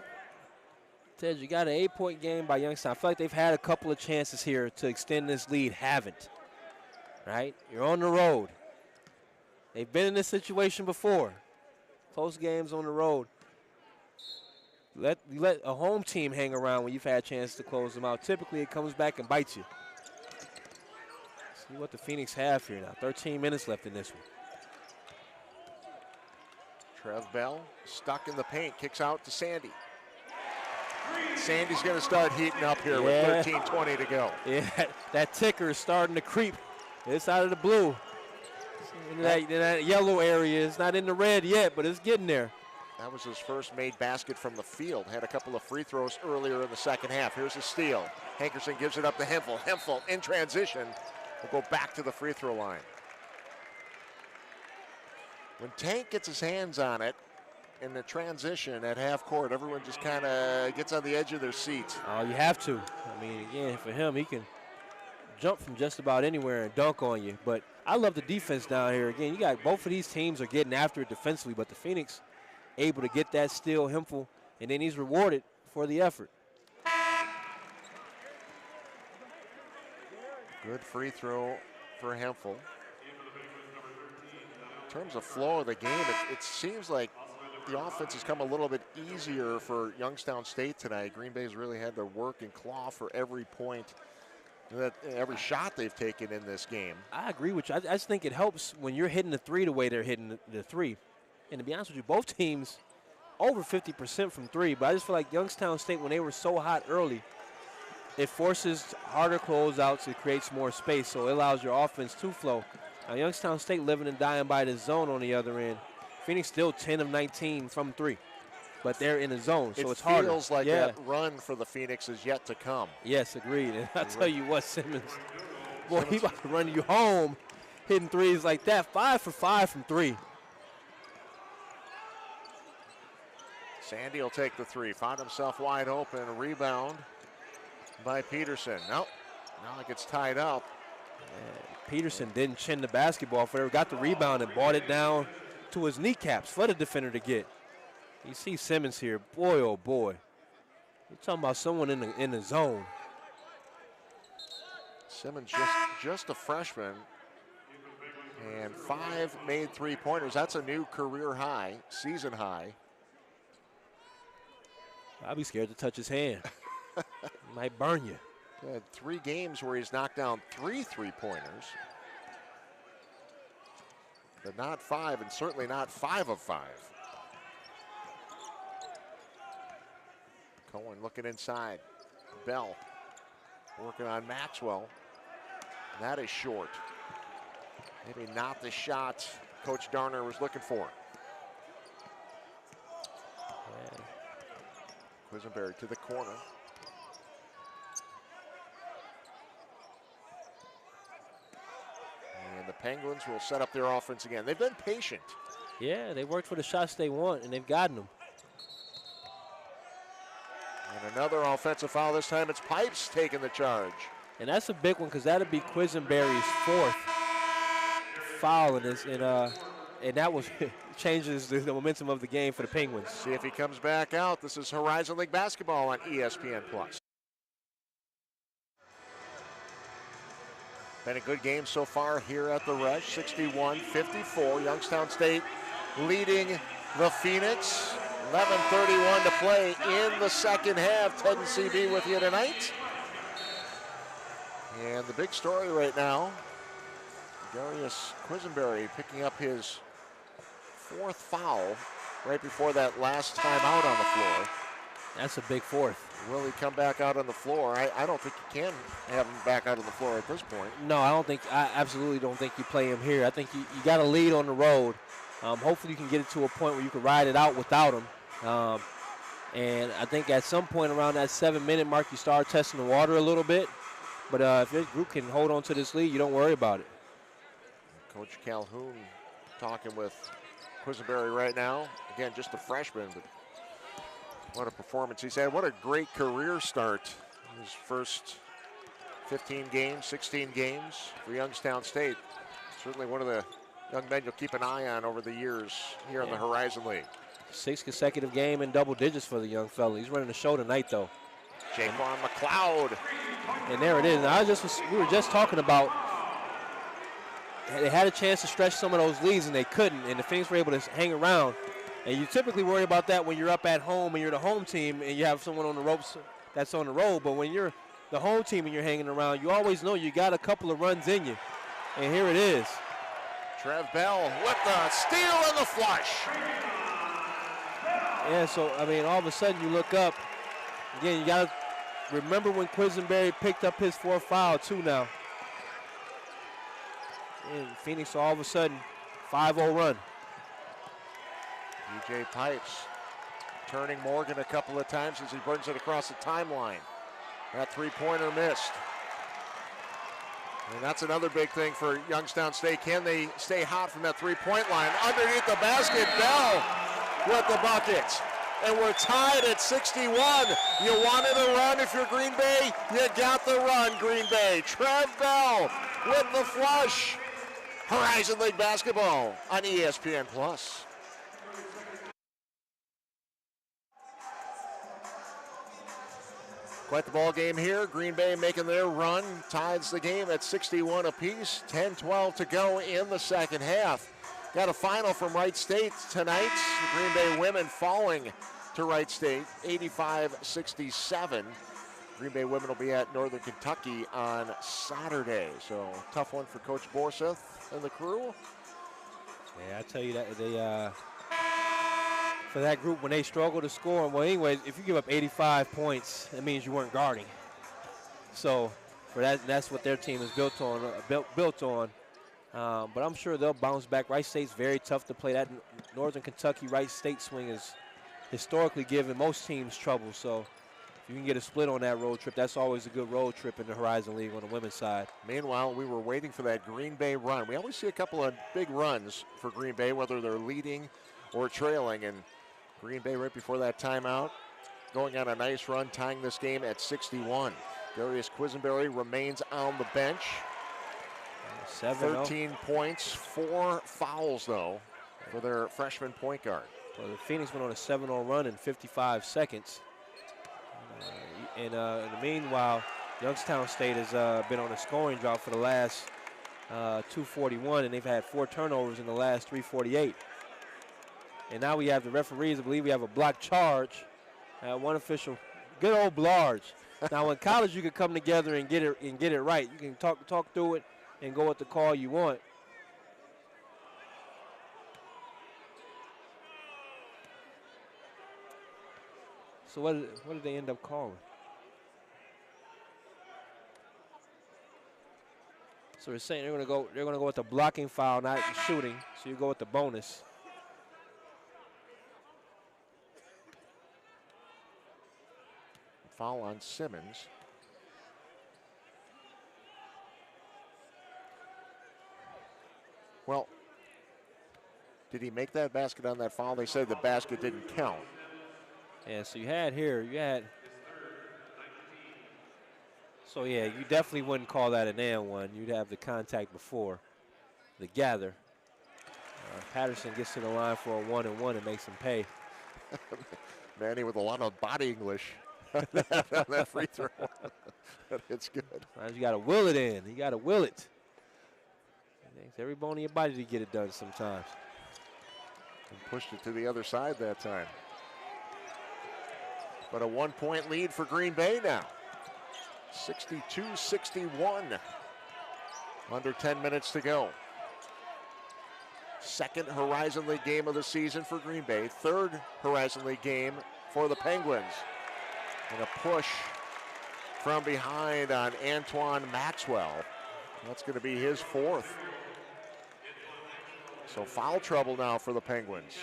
Ted, you got an 8-point game by Youngstown. I feel like they've had a couple of chances here to extend this lead. Haven't. Right? You're on the road. They've been in this situation before. Close games on the road. You let a home team hang around when you've had a chance to close them out. Typically, it comes back and bites you. See what the Phoenix have here now. 13 minutes left in this one. Trev Bell stuck in the paint, kicks out to Sandy. Sandy's going to start heating up here with 13:20 to go. Yeah, that ticker is starting to creep. It's out of the blue. In that yellow area. It's not in the red yet, but it's getting there. That was his first made basket from the field. Had a couple of free throws earlier in the second half. Here's a steal. Hankerson gives it up to Hemphill. Hemphill in transition will go back to the free throw line. When Tank gets his hands on it in the transition at half court, everyone just kind of gets on the edge of their seat. Oh, you have to. I mean, again, for him, he can jump from just about anywhere and dunk on you. But I love the defense down here. Again, you got both of these teams are getting after it defensively, but the Phoenix able to get that steal, Hemphill, and then he's rewarded for the effort. Good free throw for Hemphill. In terms of flow of the game, it seems like the offense has come a little bit easier for Youngstown State tonight. Green Bay's really had to work and claw for every point, every shot they've taken in this game. I agree with you. I just think it helps when you're hitting the three the way they're hitting the three. And to be honest with you, both teams over 50% from three. But I just feel like Youngstown State, when they were so hot early, it forces harder closeouts. It creates more space, so it allows your offense to flow. Now, Youngstown State living and dying by the zone on the other end. Phoenix still 10 of 19 from three, but they're in the zone, so it's harder. It feels like that run for the Phoenix is yet to come. Yes, agreed. And I'll tell you what, Simmons, boy, he about to run you home hitting threes like that. 5 for 5 from three. Sandy will take the three. Found himself wide open. A rebound by Peterson. Nope. Now it gets tied up. Peterson didn't chin the basketball for it. Got the rebound and brought it down to his kneecaps for the defender to get. You see Simmons here. Boy, oh boy. You're talking about someone in the zone. Simmons just a freshman. And 5 made three-pointers. That's a new career high, season high. I'd be scared to touch his hand. He might burn you. He had 3 games where he's knocked down 3 three-pointers. But not 5, and certainly not 5 of 5. Cohen looking inside. Bell working on Maxwell. That is short. Maybe not the shot Coach Darner was looking for. Quisenberry to the corner. And the Penguins will set up their offense again. They've been patient. Yeah, they worked for the shots they want, and they've gotten them. And another offensive foul. This time it's Pipes taking the charge. And that's a big one because that'll be Quisenberry's 4th foul in this, and that was changes the momentum of the game for the Penguins. See if he comes back out. This is Horizon League basketball on ESPN+. Been a good game so far here at the Rush. 61-54. Youngstown State leading the Phoenix. 11:31 to play in the second half. Ted and CB with you tonight. And the big story right now, Darius Quisenberry picking up his 4th foul right before that last timeout on the floor. That's a big 4th. Will he come back out on the floor? I don't think you can have him back out on the floor at this point. No, I absolutely don't think you play him here. I think you got to lead on the road. Hopefully you can get it to a point where you can ride it out without him. And I think at some point around that 7-minute mark, you start testing the water a little bit. But if your group can hold on to this lead, you don't worry about it. Coach Calhoun talking with Quisenberry right now. Again, just a freshman, but what a performance he's had. What a great career start. His first 15 games, 16 games for Youngstown State. Certainly one of the young men you'll keep an eye on over the years here in the Horizon League. 6 consecutive game in double digits for the young fella. He's running the show tonight, though. Jaquan McLeod. And there it is. And we were just talking about they had a chance to stretch some of those leads, and they couldn't. And the Phoenix were able to hang around. And you typically worry about that when you're up at home and you're the home team and you have someone on the ropes that's on the road. But when you're the home team and you're hanging around, you always know you got a couple of runs in you. And here it is. Trev Bell with the steal and the flush. Yeah, so, I mean, all of a sudden you look up. Again, you got to remember when Quisenberry picked up his 4th foul, too, now. And Phoenix all of a sudden, 5-0 run. DJ Pipes turning Morgan a couple of times as he brings it across the timeline. That 3-pointer missed. And that's another big thing for Youngstown State. Can they stay hot from that 3-point line? Underneath the basket, Bell with the bucket. And we're tied at 61. You wanted a run if you're Green Bay? You got the run, Green Bay. Trev Bell with the flush. Horizon League basketball on ESPN+. Quite the ball game here. Green Bay making their run. Ties the game at 61 apiece. 10-12 to go in the second half. Got a final from Wright State tonight. The Green Bay women falling to Wright State, 85-67. Green Bay women will be at Northern Kentucky on Saturday. So tough one for Coach Borseth and the crew. Yeah, I tell you that they for that group when they struggle to score. Well, anyways, if you give up 85 points, that means you weren't guarding. So for that's what their team is built on. But I'm sure they'll bounce back. Wright State's very tough to play. That Northern Kentucky Wright State swing is historically given most teams trouble. So if you can get a split on that road trip, that's always a good road trip in the Horizon League on the women's side. Meanwhile, we were waiting for that Green Bay run. We always see a couple of big runs for Green Bay, whether they're leading or trailing. And Green Bay right before that timeout, going on a nice run, tying this game at 61. Darius Quisenberry remains on the bench. 13 points, 4 fouls, though, for their freshman point guard. Well, the Phoenix went on a 7-0 run in 55 seconds. In the meanwhile, Youngstown State has been on a scoring drought for the last 241, and they've had 4 turnovers in the last 348. And now we have the referees. I believe we have a block charge. One official, good old Blarge. Now in college, you can come together and get it right. You can talk through it and go with the call you want. So what did they end up calling? So they're saying they're gonna go with the blocking foul, not shooting. So you go with the bonus. Foul on Simmons. Well, Did he make that basket on that foul? They said the basket didn't count. And so you had. So yeah, you definitely wouldn't call that an and one. You'd have the contact before the gather. Patterson gets to the line for a 1-and-1 and makes him pay. Manny with a lot of body English on that free throw. It's good. Sometimes you got to will it in. You got to will it. It takes every bone in your body to get it done sometimes. And pushed it to the other side that time. But a 1-point lead for Green Bay now. 62-61. Under 10 minutes to go. Second Horizon League game of the season for Green Bay. Third Horizon League game for the Penguins. And a push from behind on Antoine Maxwell. That's going to be his fourth. So foul trouble now for the Penguins.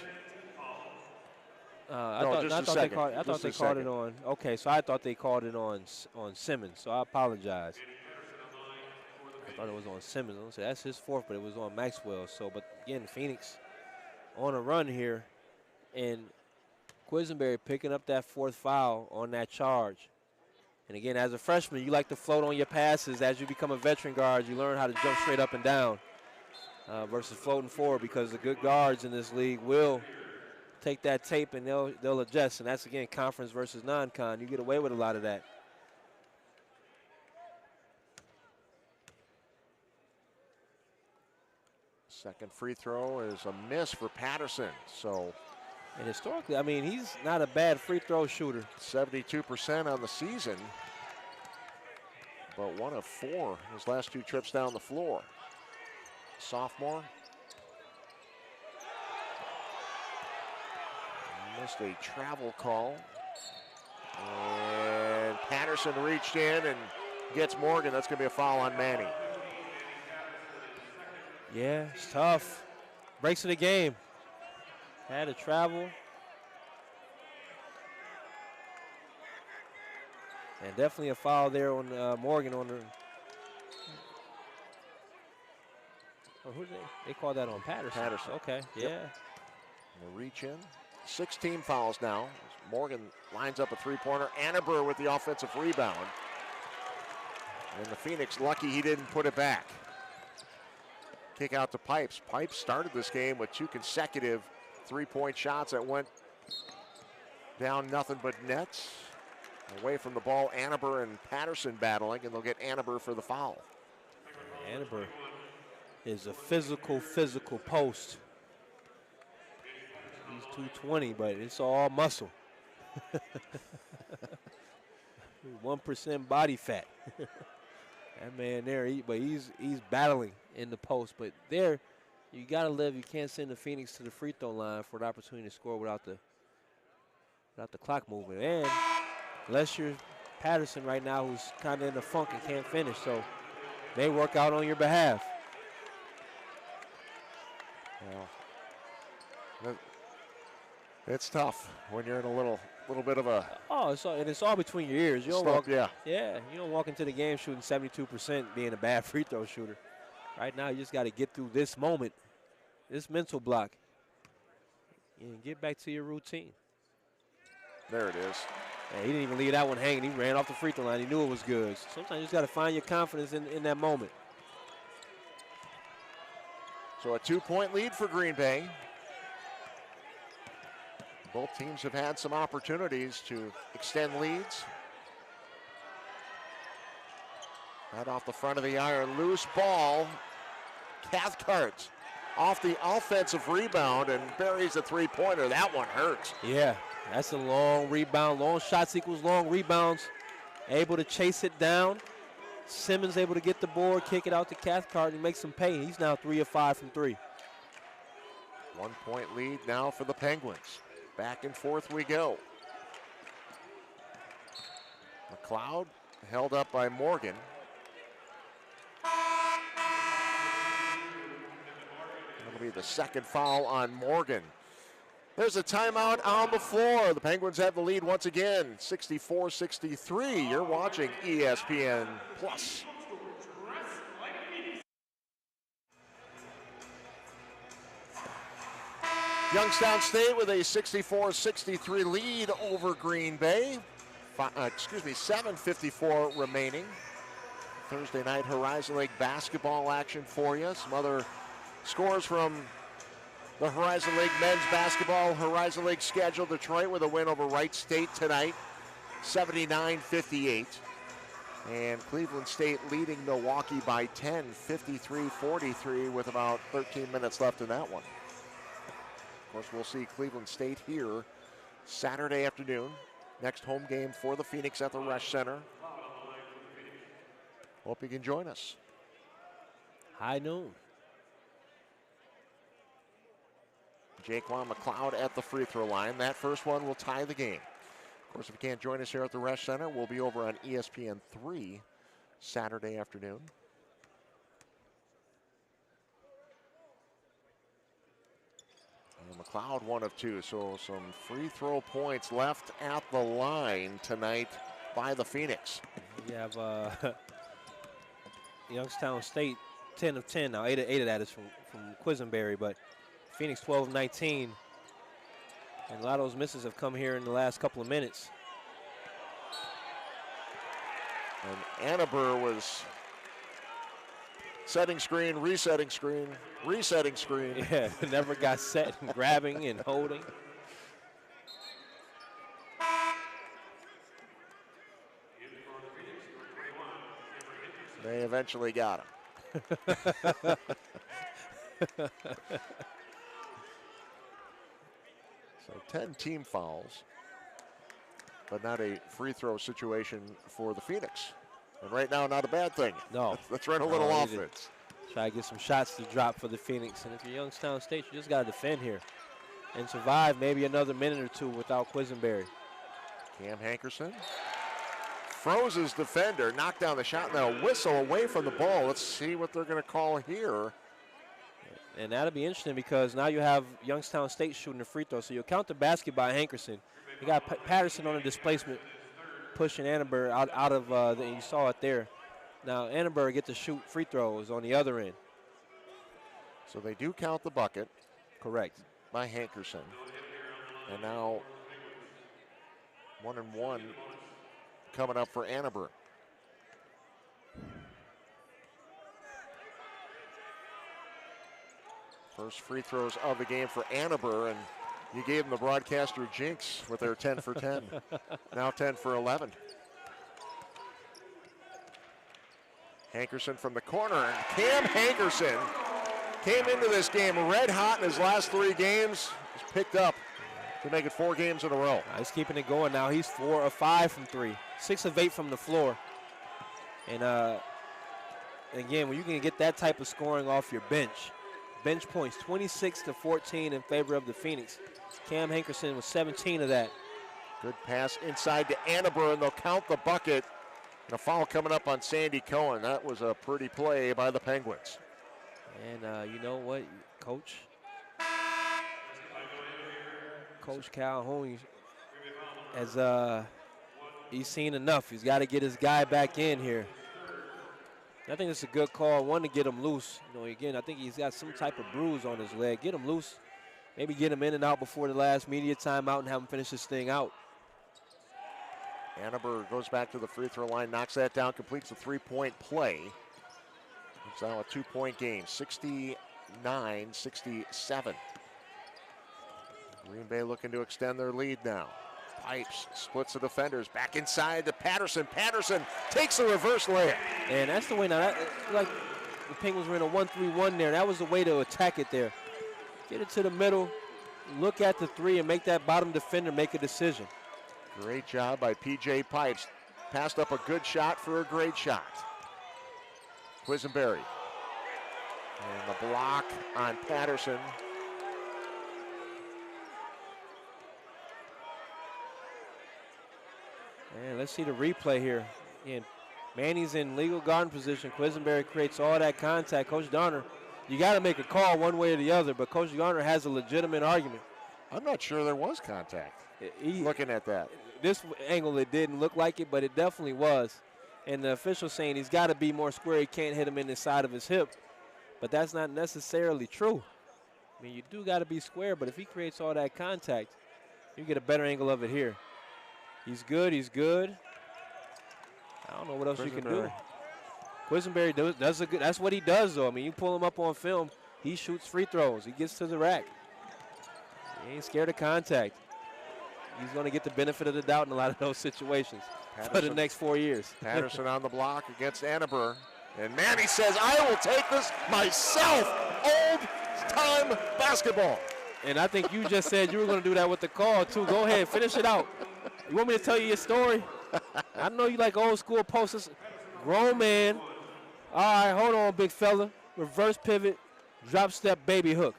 I thought they called it on. Okay, so I thought they called it on Simmons. So I apologize. I thought it was on Simmons. That's his fourth, but it was on Maxwell. So, but again, Phoenix on a run here, and Quisenberry picking up that fourth foul on that charge. And again, as a freshman, you like to float on your passes. As you become a veteran guard, you learn how to jump straight up and down versus floating forward, because the good guards in this league will take that tape and they'll adjust. And that's, again, conference versus non-con. You get away with a lot of that. Second free throw is a miss for Patterson. So, and historically, I mean, he's not a bad free throw shooter. 72% on the season, but 1 of 4 his last 2 trips down the floor. Sophomore. Missed a travel call. And Patterson reached in and gets Morgan. That's going to be a foul on Manny. Yeah, it's tough. Breaks of the game. Had to travel. And definitely a foul there on Morgan on the. Oh, who they called that on Patterson? Patterson. Okay, yeah. Yep. And the reach in. 16 fouls now. Morgan lines up a three-pointer. Annenberg with the offensive rebound. And the Phoenix lucky he didn't put it back. Kick out to Pipes. Pipes started this game with 2 consecutive three-point shots that went down nothing but nets. Away from the ball, Annenberg and Patterson battling, and they'll get Annenberg for the foul. Annenberg is a physical post. He's 220, but it's all muscle. 1% body fat. That man there, he's battling in the post. But there, you got to live. You can't send the Phoenix to the free throw line for an opportunity to score without the clock moving. And unless you're Patterson right now, who's kind of in the funk and can't finish, so they work out on your behalf. Well, it's tough when you're in a little bit of a. Oh, it's all between your ears. You don't slump, walk. Yeah, you don't walk into the game shooting 72%, being a bad free throw shooter. Right now, you just got to get through this moment, this mental block, and get back to your routine. There it is. And he didn't even leave that one hanging. He ran off the free throw line. He knew it was good. So sometimes you just got to find your confidence in that moment. So a 2-point lead for Green Bay. Both teams have had some opportunities to extend leads. Right off the front of the iron, loose ball. Cathcart off the offensive rebound and buries a three-pointer. That one hurts. Yeah, that's a long rebound. Long shots equals long rebounds. Able to chase it down. Simmons able to get the board, kick it out to Cathcart, and makes him pay. He's now 3 of 5 from 3. 1-point lead now for the Penguins. Back and forth we go. McLeod held up by Morgan. That'll be the second foul on Morgan. There's a timeout on the floor. The Penguins have the lead once again, 64-63. You're watching ESPN Plus. Youngstown State with a 64-63 lead over Green Bay. 7:54 remaining. Thursday night Horizon League basketball action for you. Some other scores from the Horizon League men's basketball Horizon League schedule. Detroit with a win over Wright State tonight, 79-58. And Cleveland State leading Milwaukee by 10, 53-43 with about 13 minutes left in that one. Of course, we'll see Cleveland State here Saturday afternoon. Next home game for the Phoenix at the Resch Center. Hope you can join us. High noon. Jaquan McLeod at the free throw line. That first one will tie the game. Of course, if you can't join us here at the Resch Center, we'll be over on ESPN3 Saturday afternoon. And McLeod 1 of 2, so some free throw points left at the line tonight by the Phoenix. You have Youngstown State 10 of 10. Now 8 of that is from Quisenberry, but Phoenix 12 of 19. And a lot of those misses have come here in the last couple of minutes. And Annenberg was setting screen, resetting screen, resetting screen. Yeah, never got set and grabbing and holding. They eventually got him. So 10 team fouls, but not a free throw situation for the Phoenix. And right now, not a bad thing. No. Let's run a little offense. Try to get some shots to drop for the Phoenix. And if you're Youngstown State, you just got to defend here and survive maybe another minute or two without Quisenberry. Cam Hankerson froze his defender, knocked down the shot. Now a whistle away from the ball. Let's see what they're going to call here. And that'll be interesting because now you have Youngstown State shooting the free throw. So you'll count the basket by Hankerson. You got Patterson on the displacement, pushing Annenberg out of you saw it there. Now Annenberg get to shoot free throws on the other end. So they do count the bucket. Correct. By Hankerson. And now 1-and-1 coming up for Annenberg. First free throws of the game for Annenberg, and you gave them the broadcaster jinx with their 10 for 10. Now 10 for 11. Hankerson from the corner, and Cam Hankerson came into this game red hot in his last 3 games. He's picked up to make it 4 games in a row. He's keeping it going now. He's 4 of 5 from 3, 6 of 8 from the floor. And again, when you can get that type of scoring off your bench points 26-14 in favor of the Phoenix. Cam Hankerson was 17 of that. Good pass inside to Annenberg, and they'll count the bucket. And a foul coming up on Sandy Cohen. That was a pretty play by the Penguins. And you know what, Coach Calhoun has he's seen enough. He's got to get his guy back in here. I think it's a good call, one, to get him loose. You know, again, I think he's got some type of bruise on his leg. Get him loose, maybe get him in and out before the last media timeout and have him finish this thing out. Annenberg goes back to the free throw line, knocks that down, completes a 3-point play. It's now a 2-point game, 69-67. Green Bay looking to extend their lead now. Pipes, splits the defenders, back inside to Patterson. Patterson takes the reverse layup. And that's the way now, like the Penguins were in a 1-3-1 there. That was the way to attack it there. Get it to the middle, look at the 3, and make that bottom defender make a decision. Great job by P.J. Pipes. Passed up a good shot for a great shot. Quisenberry. And the block on Patterson. And let's see the replay here. And Manny's in legal guard position. Quisenberry creates all that contact. Coach Donner, you got to make a call one way or the other, but Coach Donner has a legitimate argument. I'm not sure there was contact. Looking at that. This angle, it didn't look like it, but it definitely was. And the official saying he's got to be more square. He can't hit him in the side of his hip. But that's not necessarily true. I mean, you do got to be square, but if he creates all that contact, you get a better angle of it here. He's good. He's good. I don't know what else you can do. Quisenberry does a good. That's what he does, though. I mean, you pull him up on film, he shoots free throws. He gets to the rack. He ain't scared of contact. He's going to get the benefit of the doubt in a lot of those situations for the next 4 years. Patterson on the block against Annenberg. And Manny says, I will take this myself. Old-time basketball. And I think you just said you were going to do that with the call, too. Go ahead, finish it out. You want me to tell you your story? I know you like old school posters. Grown man. All right, hold on, big fella. Reverse pivot, drop step, baby hook.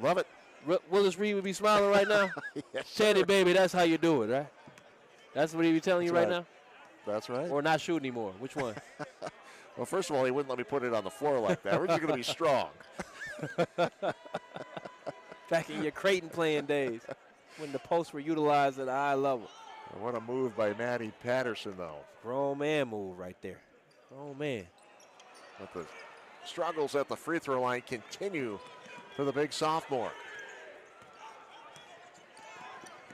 Love it. Willis Reed would be smiling right now. Yes, Teddy, sir. baby, that's how you do it, right? That's what he be telling you right now? That's right. Or not shoot anymore? Which one? Well, first of all, he wouldn't let me put it on the floor like that. We're just going to be strong. Back in your Creighton playing days when the posts were utilized at a high level. What a move by Matty Patterson, though. Grown man move right there. Grown man. But the struggles at the free throw line continue for the big sophomore.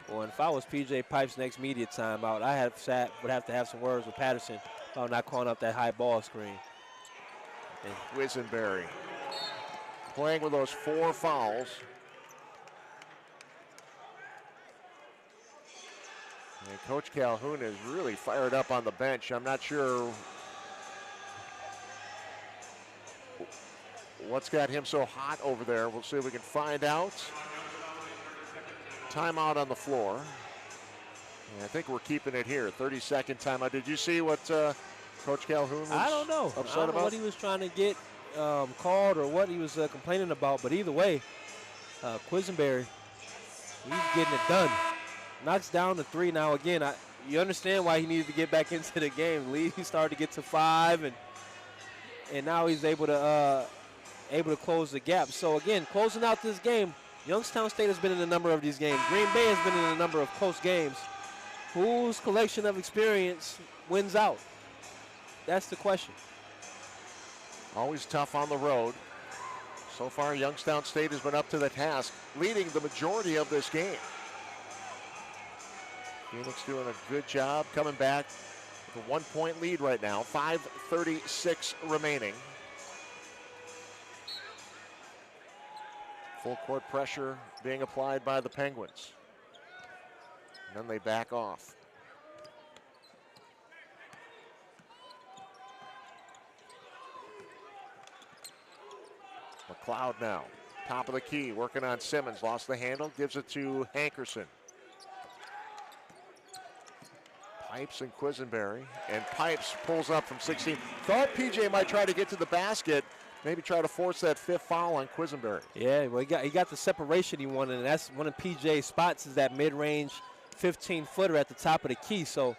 Well, if I was PJ Pipe's next media timeout, would have to have some words with Patterson about not calling up that high ball screen. And Quisenberry playing with those 4 fouls. And Coach Calhoun is really fired up on the bench. I'm not sure what's got him so hot over there. We'll see if we can find out. Timeout on the floor. And I think we're keeping it here. 30-second timeout. Did you see what Coach Calhoun was I don't know. upset I don't know about? what he was trying to get called or what he was complaining about. But either way, Quisenberry, he's getting it done. Knocks down the 3 now. Again, you understand why he needed to get back into the game. He started to get to 5, and now he's able to close the gap. So again, closing out this game, Youngstown State has been in a number of these games. Green Bay has been in a number of close games. Whose collection of experience wins out? That's the question. Always tough on the road. So far, Youngstown State has been up to the task, leading the majority of this game. Phoenix doing a good job coming back with a 1-point lead right now. 5:36 remaining. Full court pressure being applied by the Penguins. And then they back off. McLeod now, top of the key, working on Simmons. Lost the handle, gives it to Hankerson. Pipes and Quisenberry. And Pipes pulls up from 16. Thought PJ might try to get to the basket, maybe try to force that 5th foul on Quisenberry. Yeah, well, he got the separation he wanted, and that's one of PJ's spots is that mid-range 15-footer at the top of the key. So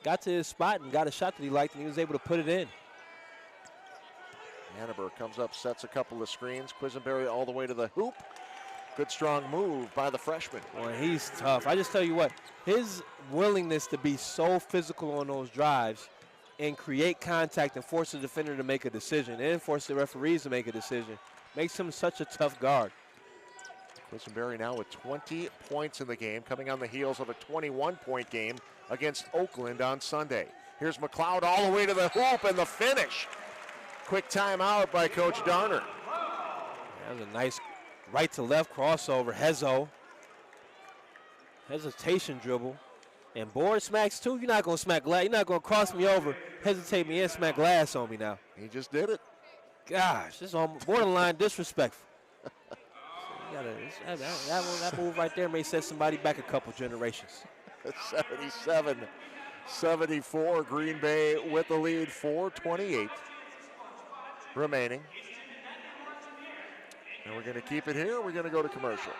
got to his spot and got a shot that he liked, and he was able to put it in. Annenberg comes up, sets a couple of screens. Quisenberry all the way to the hoop. Good strong move by the freshman. Boy, he's tough. I just tell you what, his willingness to be so physical on those drives and create contact and force the defender to make a decision and force the referees to make a decision makes him such a tough guard. Quisenberry now with 20 points in the game, coming on the heels of a 21-point game against Oakland on Sunday. Here's McLeod all the way to the hoop and the finish. Quick timeout by Coach Darner. That was a nice right to left crossover. Hezzo. Hesitation dribble. And board smacks too. You're not going to smack glass. You're not going to cross me over, hesitate me, and smack glass on me now. He just did it. Gosh, this is almost borderline disrespectful. So that move right there may set somebody back a couple generations. 77-74. Green Bay with the lead. 4:28 remaining. And we're going to keep it here. We're going to go to commercial.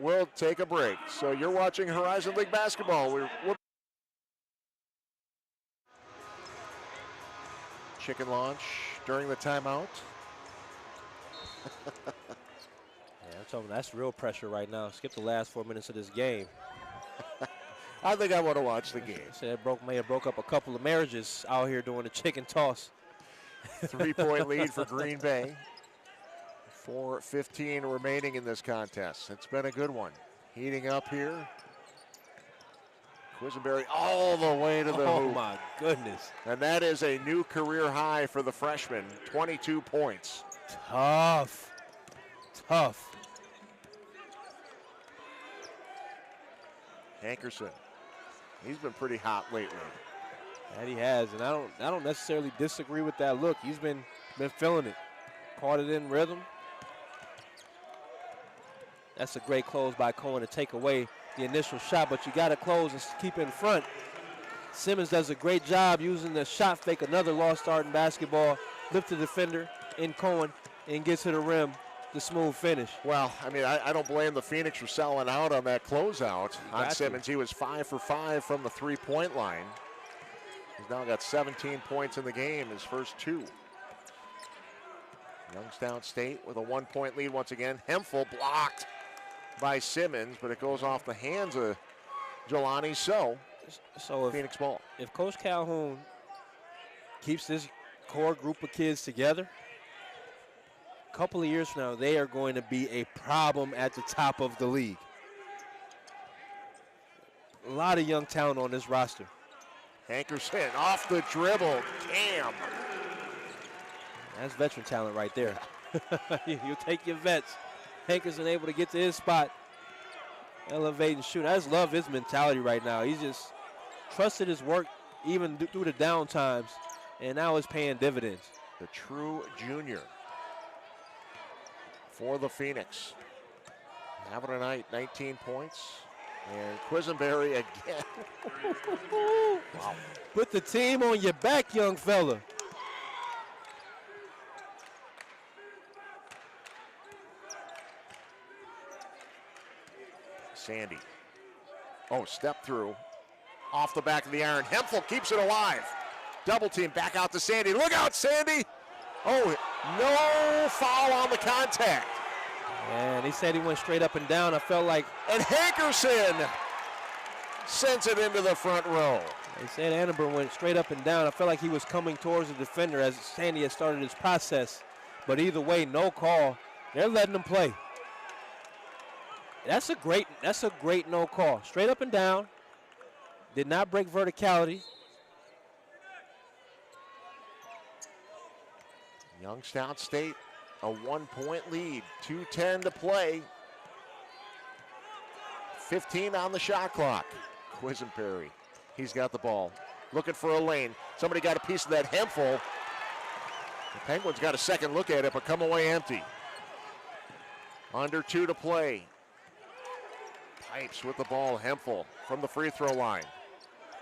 We'll take a break. So you're watching Horizon League basketball. We're chicken launch during the timeout. Yeah, I'm talking that's real pressure right now. Skip the last 4 minutes of this game. I think I want to watch the game. So that may have broke up a couple of marriages out here doing the chicken toss. 3-point lead for Green Bay. 4:15 remaining in this contest. It's been a good one. Heating up here. Quisenberry all the way to the hoop. Oh, my goodness. And that is a new career high for the freshman, 22 points. Tough. Hankerson, he's been pretty hot lately. That he has, and I don't necessarily disagree with that look. He's been feeling it. Caught it in rhythm. That's a great close by Cohen to take away the initial shot, but you got to close and keep it in front. Simmons does a great job using the shot fake, another lost start in basketball. Lift the defender in Cohen and gets to the rim. The smooth finish. Well, I mean, I don't blame the Phoenix for selling out on that closeout on Simmons. He was 5 for 5 from the three-point line. He's now got 17 points in the game, his first 2. Youngstown State with a 1-point lead once again. Hemphill blocked by Simmons, but it goes off the hands of Jelani. So Phoenix ball. If Coach Calhoun keeps this core group of kids together, a couple of years from now, they are going to be a problem at the top of the league. A lot of young talent on this roster. Hankerson off the dribble. Damn. That's veteran talent right there. You take your vets. Hankerson able to get to his spot, elevate and shoot. I just love his mentality right now. He's just trusted his work even through the down times, and now it's paying dividends. The true junior for the Phoenix. Having a night, 19 points. And Quisenberry again. Wow. Put the team on your back, young fella. Sandy. Oh, step through. Off the back of the iron. Hemphill keeps it alive. Double team back out to Sandy. Look out, Sandy. Oh, no foul on the contact. And he said he went straight up and down. I felt like. And Hankerson sends it into the front row. They said Annenberg went straight up and down. I felt like he was coming towards the defender as Sandy had started his process. But either way, no call. They're letting him play. That's a great no call. Straight up and down. Did not break verticality. Youngstown State, a 1-point lead. 2:10 to play. 15 on the shot clock. Quisenberry, he's got the ball. Looking for a lane. Somebody got a piece of that. Hemphill. The Penguins got a second look at it, but come away empty. Under 2 to play. Pipes with the ball. Hemphill from the free throw line.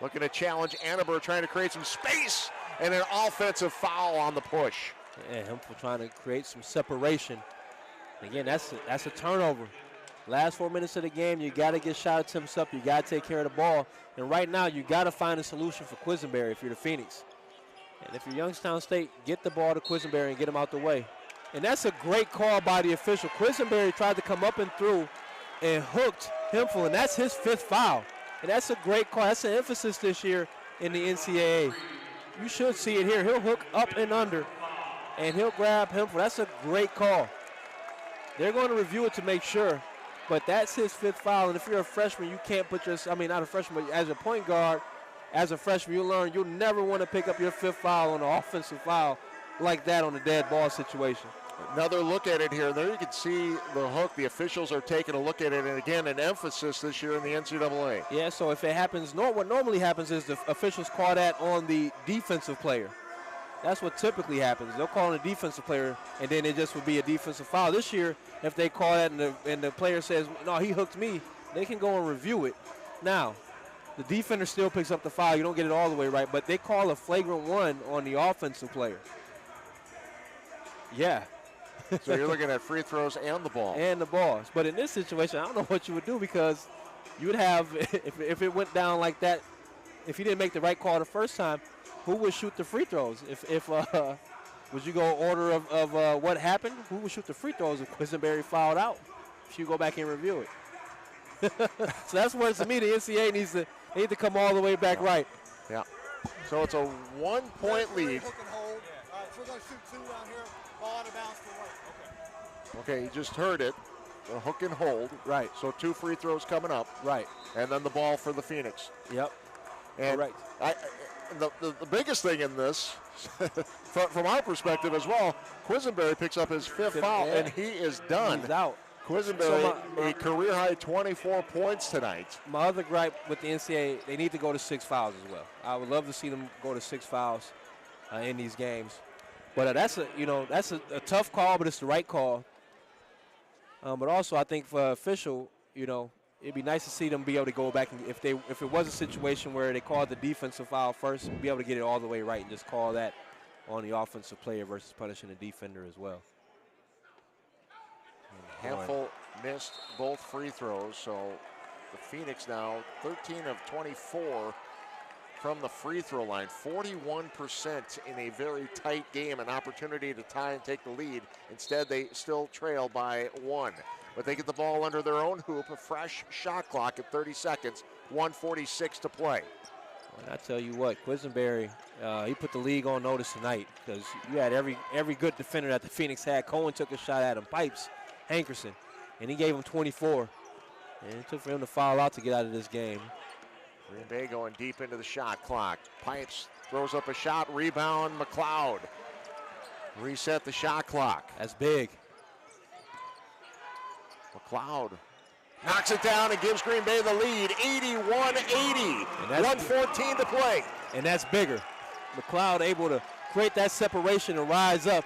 Looking to challenge Annenberg, trying to create some space, and an offensive foul on the push. Yeah, Hemphill trying to create some separation. Again, that's a turnover. Last 4 minutes of the game, you got to get shot attempts up. You got to take care of the ball. And right now, you got to find a solution for Quisenberry if you're the Phoenix. And if you're Youngstown State, get the ball to Quisenberry and get him out the way. And that's a great call by the official. Quisenberry tried to come up and through and hooked Hemphill, and that's his 5th foul. And that's a great call. That's an emphasis this year in the NCAA. You should see it here. He'll hook up and under, and he'll grab Hemphill. That's a great call. They're going to review it to make sure, but that's his 5th foul. And if you're a freshman, you can't put not a freshman, but as a point guard, as a freshman, you'll never want to pick up your 5th foul on an offensive foul like that on a dead ball situation. Another look at it here. There you can see the hook. The officials are taking a look at it, and again, an emphasis this year in the NCAA. Yeah, so if it happens, what normally happens is the officials call that on the defensive player. That's what typically happens. They'll call on a defensive player, and then it just would be a defensive foul. This year, if they call that and the player says, no, he hooked me, they can go and review it. Now, the defender still picks up the foul. You don't get it all the way right, but they call a flagrant 1 on the offensive player. Yeah. So you're looking at free throws and the ball. And the balls. But in this situation, I don't know what you would do, because you would have, if it went down like that, if you didn't make the right call the first time, who would shoot the free throws? Would you go order of what happened? Who would shoot the free throws if Quisenberry fouled out? If you go back and review it. So that's where, to me, the NCAA needs to come all the way back right. Yeah. So it's a 1-point lead. we're going to shoot 2 down here. Ball out of bounds for White. Okay, you just heard it. A hook and hold. Right. So 2 free throws coming up. Right. And then the ball for the Phoenix. Yep. And right. The biggest thing in this, from our perspective as well, Quisenberry picks up his 5th foul, and he is done. He's out. Quisenberry, a career-high 24 points tonight. My other gripe with the NCAA, they need to go to 6 fouls as well. I would love to see them go to 6 fouls in these games. But that's a tough call, but it's the right call. But also, I think for official, it'd be nice to see them be able to go back and if it was a situation where they called the defensive foul first, be able to get it all the way right and just call that on the offensive player versus punishing the defender as well. Handful missed both free throws, so the Phoenix now 13 of 24 from the free throw line, 41% in a very tight game, an opportunity to tie and take the lead. Instead, they still trail by 1. But they get the ball under their own hoop, a fresh shot clock at 30 seconds, 1:46 to play. And I tell you what, Quisenberry, he put the league on notice tonight because you had every good defender that the Phoenix had. Cohen took a shot at him, Pipes, Hankerson, and he gave him 24. And it took for him to foul out to get out of this game. Green Bay going deep into the shot clock. Pipes throws up a shot, rebound, McLeod. Reset the shot clock. That's big. McLeod knocks it down and gives Green Bay the lead, 81-80. 1:14 to play. And that's bigger. McLeod able to create that separation and rise up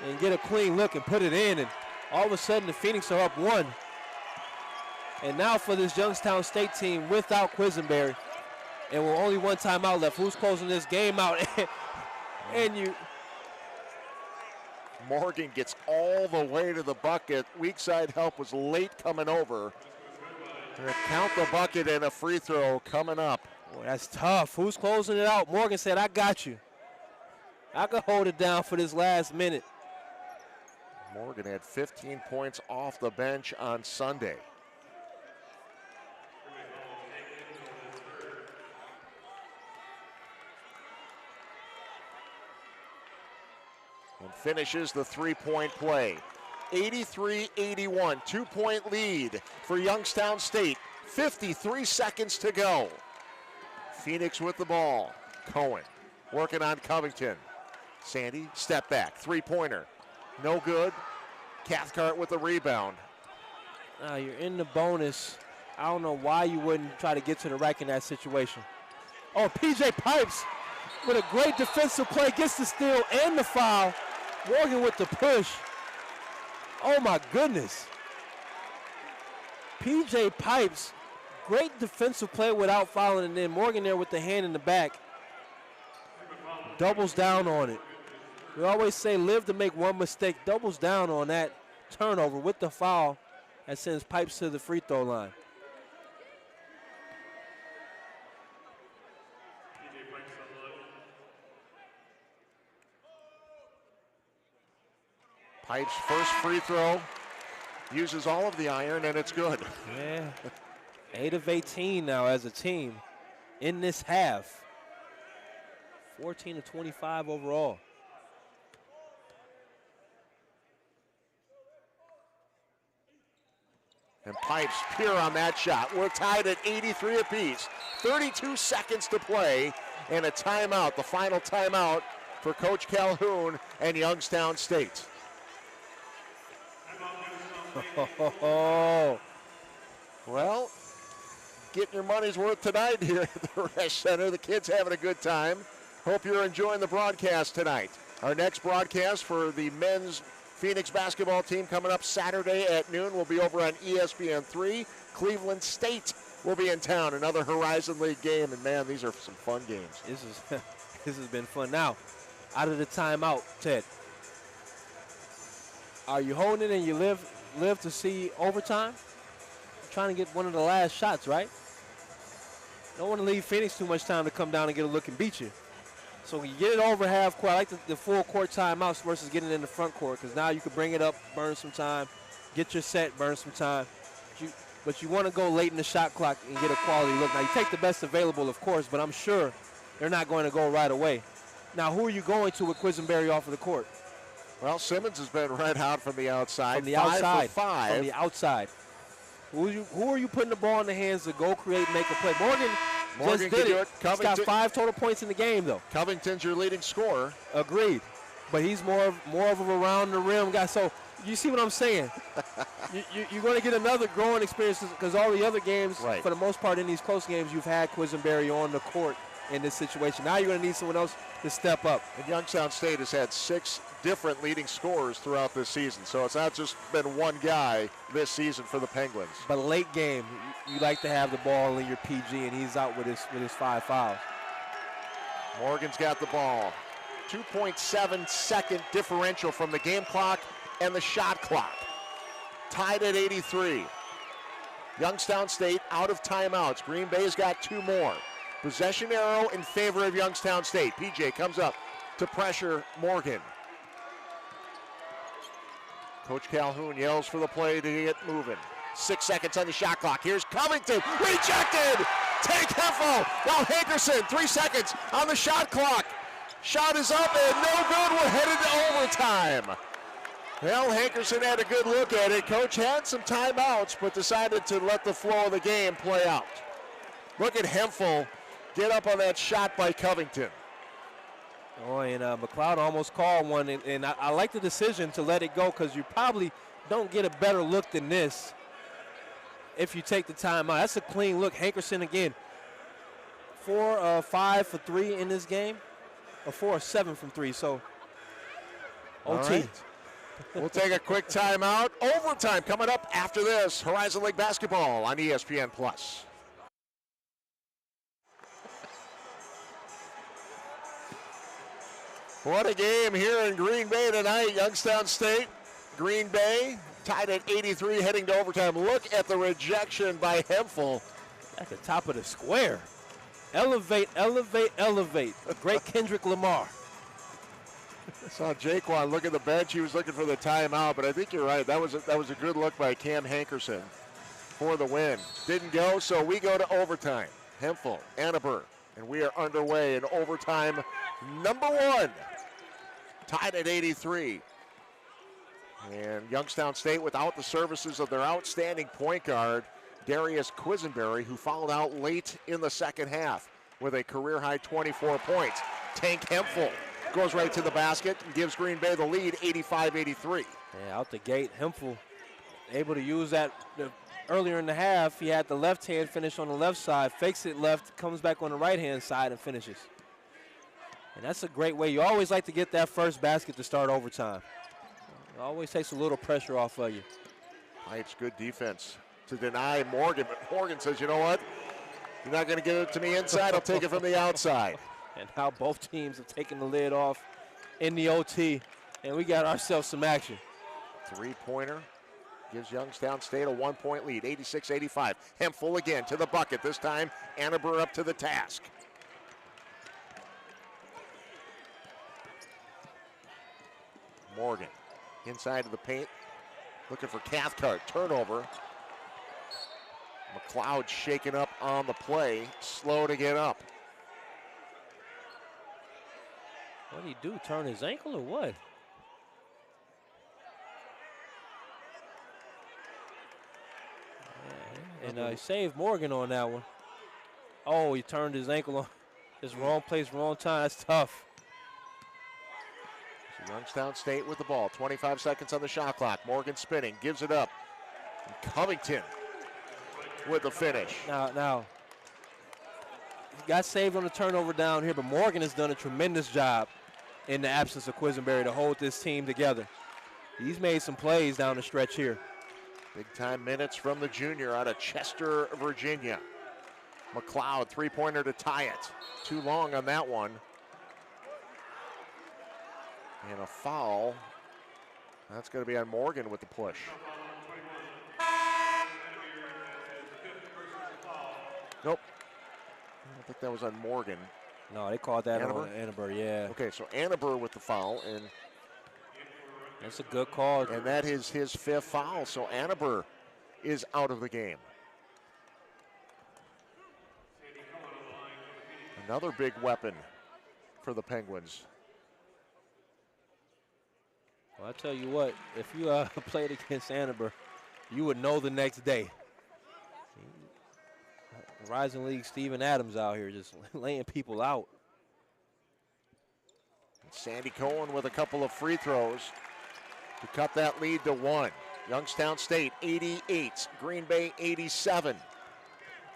and get a clean look and put it in. And all of a sudden, the Phoenix are up 1. And now for this Youngstown State team without Quisenberry, and with only 1 timeout left, who's closing this game out? Morgan gets all the way to the bucket. Weak side help was late coming over. Count the bucket and a free throw coming up. Boy, that's tough. Who's closing it out? Morgan said, I got you. I could hold it down for this last minute. Morgan had 15 points off the bench on Sunday. And finishes the 3-point play. 83-81, 2-point lead for Youngstown State. 53 seconds to go. Phoenix with the ball. Cohen working on Covington. Sandy, step back, 3-pointer. No good. Cathcart with the rebound. You're in the bonus. I don't know why you wouldn't try to get to the rack in that situation. Oh, P.J. Pipes with a great defensive play, gets the steal and the foul. Morgan with the push. Oh my goodness. P.J. Pipes, great defensive play without fouling, and then Morgan there with the hand in the back. Doubles down on it. We always say live to make one mistake, doubles down on that turnover with the foul and sends Pipes to the free throw line. Pipes' first free throw uses all of the iron, and it's good. Yeah, 8 of 18 now as a team in this half. 14 of 25 overall. And Pipes pure on that shot. We're tied at 83 apiece. 32 seconds to play and a timeout, the final timeout for Coach Calhoun and Youngstown State. Well, getting your money's worth tonight here at the Resch Center. The kids having a good time. Hope you're enjoying the broadcast tonight. Our next broadcast for the men's Phoenix basketball team coming up Saturday at noon will be over on ESPN3. Cleveland State will be in town, another Horizon League game. And man, these are some fun games. This has been fun. Now, out of the timeout, Ted, are you holding it and you live to see overtime? You're trying to get one of the last shots, right? Don't want to leave Phoenix too much time to come down and get a look and beat you. So when you get it over half court, I like the full court timeouts versus getting it in the front court, because now you can bring it up, burn some time, get your set, burn some time. But you want to go late in the shot clock and get a quality look. Now, you take the best available, of course, but I'm sure they're not going to go right away. Now, who are you going to with Quisenberry off of the court? Well, Simmons has been red hot from the outside. From the 5 outside. for 5. From the outside. Who are you putting the ball in the hands to go create, make a play? Morgan just did it. He's got 5 total points in the game, though. Covington's your leading scorer. Agreed. But he's more of a around the rim guy. So you see what I'm saying? You're going to get another growing experience because all the other games, for the most part in these close games, you've had Quisenberry on the court in this situation. Now you're going to need someone else to step up. And Youngstown State has had 6 different leading scorers throughout this season. So it's not just been one guy this season for the Penguins. But late game, you like to have the ball in your PG, and he's out with his 5 fouls. Morgan's got the ball. 2.7 second differential from the game clock and the shot clock. Tied at 83. Youngstown State out of timeouts. Green Bay's got 2 more. Possession arrow in favor of Youngstown State. PJ comes up to pressure Morgan. Coach Calhoun yells for the play to get moving. 6 seconds on the shot clock. Here's Covington. Rejected! Take Heffel. Now Hankerson. 3 seconds on the shot clock. Shot is up and no good. We're headed to overtime. Well, Hankerson had a good look at it. Coach had some timeouts, but decided to let the flow of the game play out. Look at Hemphill get up on that shot by Covington. Oh, and McLeod almost called one, and I like the decision to let it go because you probably don't get a better look than this if you take the time out. That's a clean look. Hankerson again, 4 5 for 3 in this game, or 4 or 7 from 3, so OT. Right. We'll take a quick timeout. Overtime coming up after this. Horizon League basketball on ESPN+. What a game here in Green Bay tonight. Youngstown State, Green Bay, tied at 83 heading to overtime. Look at the rejection by Hemphill. At the top of the square. Elevate, elevate, elevate. Great Kendrick Lamar. I saw Jaquan look at the bench. He was looking for the timeout, but I think you're right. That was a good look by Cam Hankerson for the win. Didn't go, so we go to overtime. Hemphill, Annenberg, and we are underway in overtime number 1. Tied at 83. And Youngstown State without the services of their outstanding point guard, Darius Quisenberry, who fouled out late in the second half with a career-high 24 points. Tank Hemphill goes right to the basket and gives Green Bay the lead, 85-83. Yeah, out the gate, Hemphill able to use that earlier in the half. He had the left hand finish on the left side, fakes it left, comes back on the right-hand side and finishes. And that's a great way. You always like to get that first basket to start overtime. It always takes a little pressure off of you. Pipes, good defense to deny Morgan, but Morgan says, you know what? You're not going to give it to me inside. I'll take it from the outside. And how both teams have taken the lid off in the OT, and we got ourselves some action. 3-pointer gives Youngstown State a 1-point lead, 86-85. Hemphill again to the bucket. This time, Annenberg up to the task. Morgan inside of the paint, looking for Cathcart. Turnover. McLeod shaken up on the play, slow to get up. What did he do, turn his ankle or what? Yeah, and he saved Morgan on that one. Oh, he turned his ankle on. Just wrong place, wrong time. That's tough. So Youngstown State with the ball. 25 seconds on the shot clock. Morgan spinning, gives it up. And Covington with the finish. Now, he got saved on the turnover down here, but Morgan has done a tremendous job in the absence of Quisenberry to hold this team together. He's made some plays down the stretch here. Big time minutes from the junior out of Chester, Virginia. McLeod, 3-pointer to tie it. Too long on that one. And a foul. That's going to be on Morgan with the push. Nope. I don't think that was on Morgan. No, they called that on Annenberg, yeah. Okay, so Annenberg with the foul, and that's a good call. And that is his 5th foul, so Annenberg is out of the game. Another big weapon for the Penguins. Well, I tell you what, if you played against Annenberg, you would know the next day. Rising League Steven Adams out here just laying people out. Sandy Cohen with a couple of free throws to cut that lead to 1. Youngstown State 88, Green Bay 87.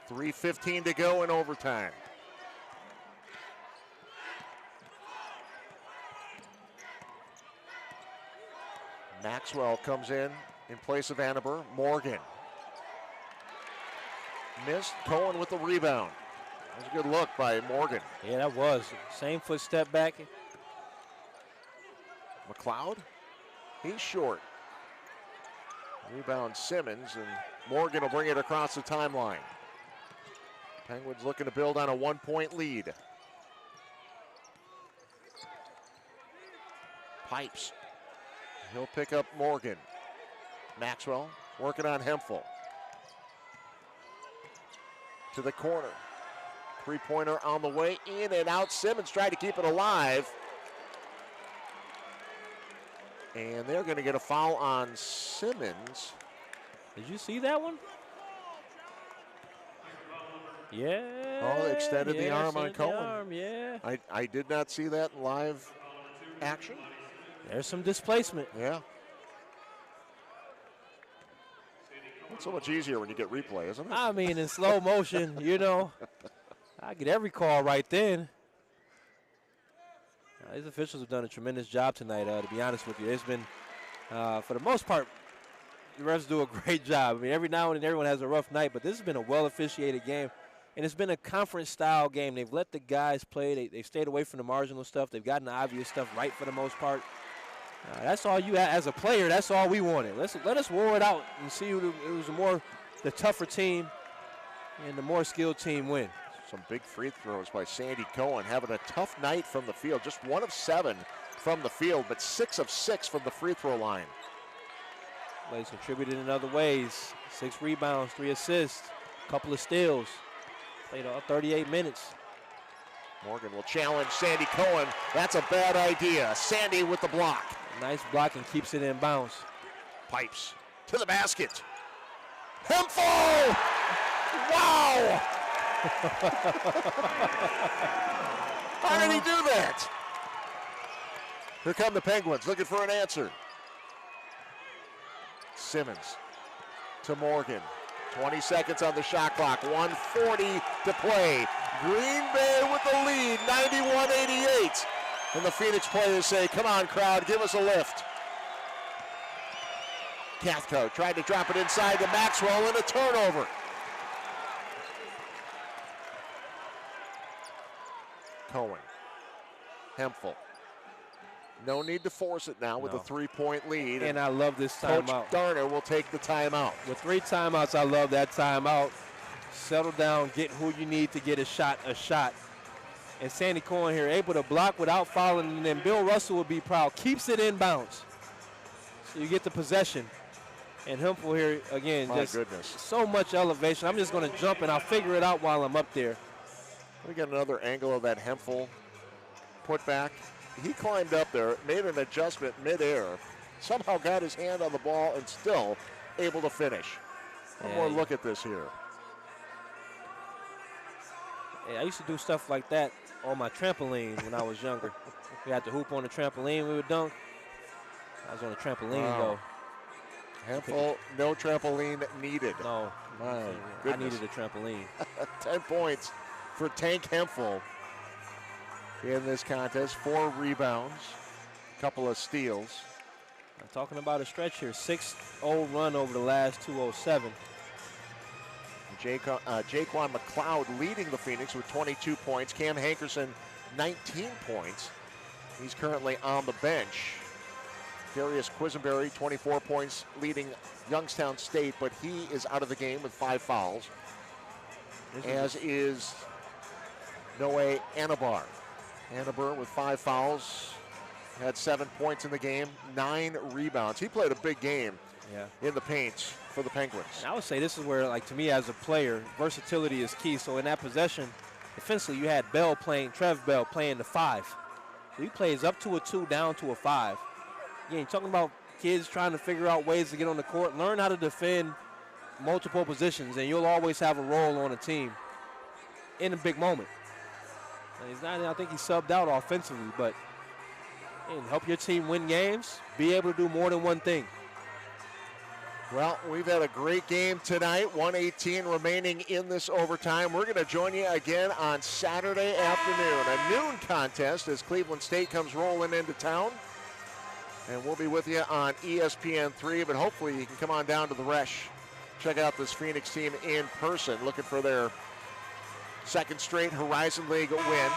3:15 to go in overtime. Maxwell comes in place of Annenberg. Morgan. Missed. Cohen with the rebound. That was a good look by Morgan. Yeah, that was. Same foot step back. McLeod. He's short. Rebound Simmons, and Morgan will bring it across the timeline. Penguins looking to build on a 1-point lead. Pipes. He'll pick up Morgan. Maxwell working on Hemphill. To the corner. Three-pointer on the way, in and out. Simmons tried to keep it alive. And they're going to get a foul on Simmons. Did you see that one? Yeah. Oh, they extended the arm on Cohen. Arm, yeah. I did not see that in live action. There's some displacement. Yeah. It's so much easier when you get replay, isn't it? I mean, in slow motion, you know, I get every call right then. These officials have done a tremendous job tonight, to be honest with you. It's been, for the most part, the refs do a great job. I mean, every now and then everyone has a rough night, but this has been a well-officiated game. And it's been a conference-style game. They've let the guys play. They've stayed away from the marginal stuff. They've gotten the obvious stuff right for the most part. That's all you, as a player, that's all we wanted. Let us war it out and see who the tougher team and the more skilled team win. Some big free throws by Sandy Cohen, having a tough night from the field. Just 1 of 7 from the field, but 6 of 6 from the free throw line. He's contributed in other ways. 6 rebounds, 3 assists, a couple of steals. Played all 38 minutes. Morgan will challenge Sandy Cohen. That's a bad idea. Sandy with the block. Nice block and keeps it in bounds. Pipes to the basket. Hemphill! Wow! How did he do that? Here come the Penguins looking for an answer. Simmons to Morgan. 20 seconds on the shot clock. 1:40 to play. Green Bay with the lead, 91-88. And the Phoenix players say, come on, crowd, give us a lift. Cathcart tried to drop it inside to Maxwell, and a turnover. Cohen. Hemphill. No need to force it now with a 3-point lead. And I love this timeout. Coach Darner will take the timeout. With 3 timeouts, I love that timeout. Settle down, get who you need to get a shot. And Sandy Cohen here able to block without fouling, and then Bill Russell will be proud. Keeps it in bounds. So you get the possession. And Hemphill here, again, so much elevation. I'm just going to jump, and I'll figure it out while I'm up there. We got another angle of that Hemphill put back. He climbed up there, made an adjustment midair, somehow got his hand on the ball, and still able to finish. One more look at this here. I used to do stuff like that on my trampoline when I was younger. We had to hoop on the trampoline. We would dunk. I was on the trampoline, though. Hemphill, no trampoline needed. No. I needed a trampoline. 10 points for Tank Hemphill in this contest. 4 rebounds, a couple of steals. I'm talking about a stretch here. 6-0 run over the last 207. Jaquan McLeod leading the Phoenix with 22 points. Cam Hankerson, 19 points. He's currently on the bench. Darius Quisenberry, 24 points, leading Youngstown State, but he is out of the game with 5 fouls, as is Noe Anabar. Anabar with 5 fouls, had 7 points in the game, 9 rebounds. He played a big game in the paint for the Penguins. And I would say this is where, like, to me as a player, versatility is key. So in that possession, defensively, you had Trev Bell playing the 5. So he plays up to a 2, down to a 5. Again, you're talking about kids trying to figure out ways to get on the court. Learn how to defend multiple positions, and you'll always have a role on a team in a big moment. And he's not, I think he subbed out offensively, but help your team win games, be able to do more than one thing. Well, we've had a great game tonight, 118 remaining in this overtime. We're going to join you again on Saturday afternoon, a noon contest as Cleveland State comes rolling into town. And we'll be with you on ESPN3, but hopefully you can come on down to the Resch. Check out this Phoenix team in person, looking for their second straight Horizon League win.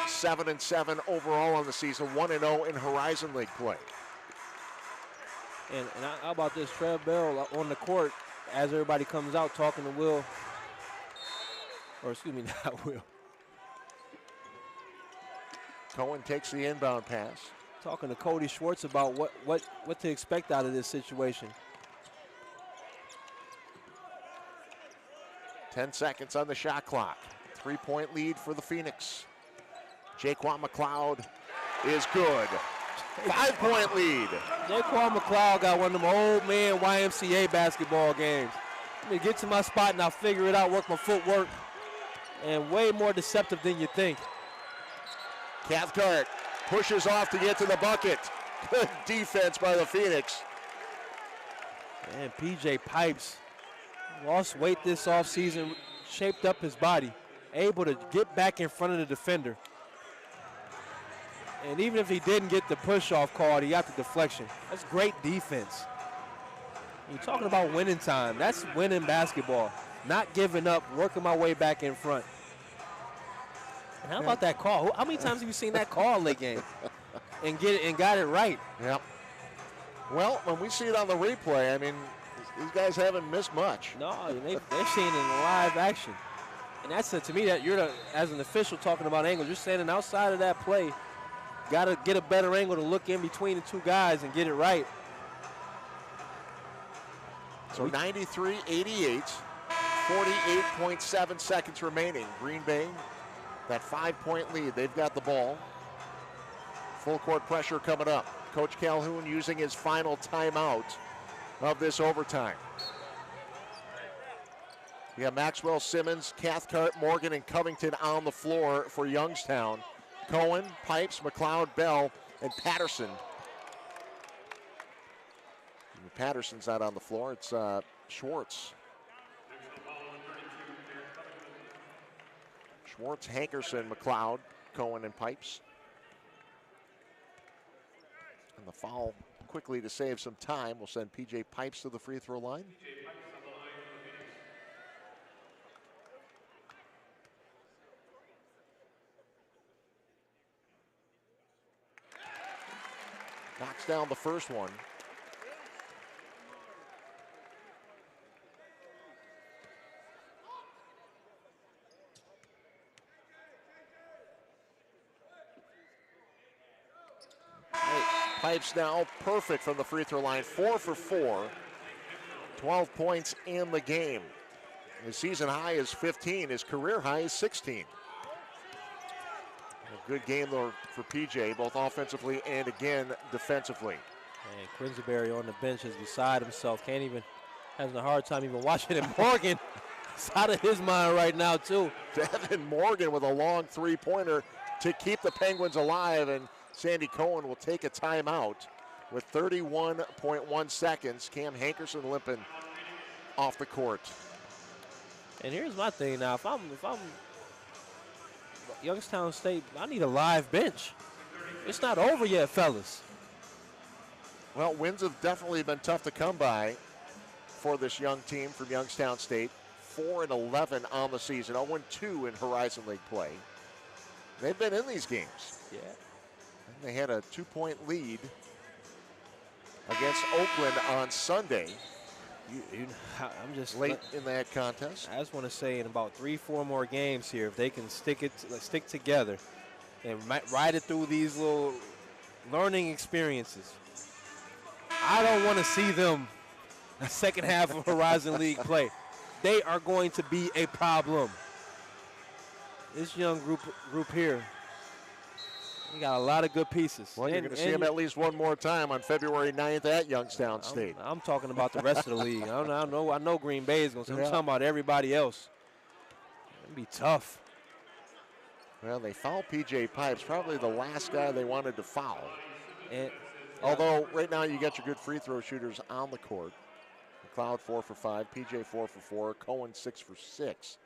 7-7 overall on the season, 1-0 in Horizon League play. And how about this Trev Bell on the court as everybody comes out talking to Will, or excuse me, not Will. Cohen takes the inbound pass. Talking to Cody Schwartz about what to expect out of this situation. 10 seconds on the shot clock. 3-point lead for the Phoenix. Jaquan McLeod is good. 5-point lead. Jaquan McLeod got one of them old man YMCA basketball games. Let me get to my spot and I'll figure it out, work my footwork, and way more deceptive than you think. Cathcart pushes off to get to the bucket. Good defense by the Phoenix. And PJ Pipes lost weight this offseason, shaped up his body, able to get back in front of the defender. And even if he didn't get the push-off call, he got the deflection. That's great defense. You're talking about winning time. That's winning basketball. Not giving up, working my way back in front. And how about that call? How many times have you seen that call late game and got it right? Yep. Well, when we see it on the replay, I mean, these guys haven't missed much. No, they've seen it in live action. And that's to me that you're as an official talking about angles. You're standing outside of that play. Got to get a better angle to look in between the two guys and get it right. So 93-88, 48.7 seconds remaining. Green Bay, that 5-point lead. They've got the ball. Full court pressure coming up. Coach Calhoun using his final timeout of this overtime. We have Maxwell, Simmons, Cathcart, Morgan, and Covington on the floor for Youngstown. Cohen, Pipes, McLeod, Bell, and Patterson. And Patterson's not on the floor. It's Schwartz. Schwartz, Hankerson, McLeod, Cohen, and Pipes. And the foul quickly to save some time will send PJ Pipes to the free throw line. Knocks down the first one. Pipes now perfect from the free throw line, 4 for 4. 12 points in the game. His season high is 15, his career high is 16. A good game though for PJ, both offensively and again defensively. And Quinsberry on the bench is beside himself. Having a hard time even watching it. Morgan is out of his mind right now too. Devin Morgan with a long three-pointer to keep the Penguins alive, and Sandy Cohen will take a timeout with 31.1 seconds. Cam Hankerson limping off the court. And here's my thing now. If I'm Youngstown State, I need a live bench. It's not over yet, fellas. Well, wins have definitely been tough to come by for this young team from Youngstown State. 4-11 on the season, 0-2 in Horizon League play. They've been in these games. Yeah. And they had a 2-point lead against Oakland on Sunday. I'm just late in that contest. I just want to say in about 3-4 more games here, if they can stick together and ride it through these little learning experiences. I don't want to see them the second half of Horizon League play. They are going to be a problem. this young group here, we got a lot of good pieces. Well, you're going to see them at least one more time on February 9th at Youngstown State. I'm talking about the rest of the league. I know Green Bay is going to. I'm talking about everybody else. It'll be tough. Well, they fouled P.J. Pipes, probably the last guy they wanted to foul. And although right now you got your good free throw shooters on the court. McLeod 4 for 5, P.J. 4 for 4, Cohen 6 for 6.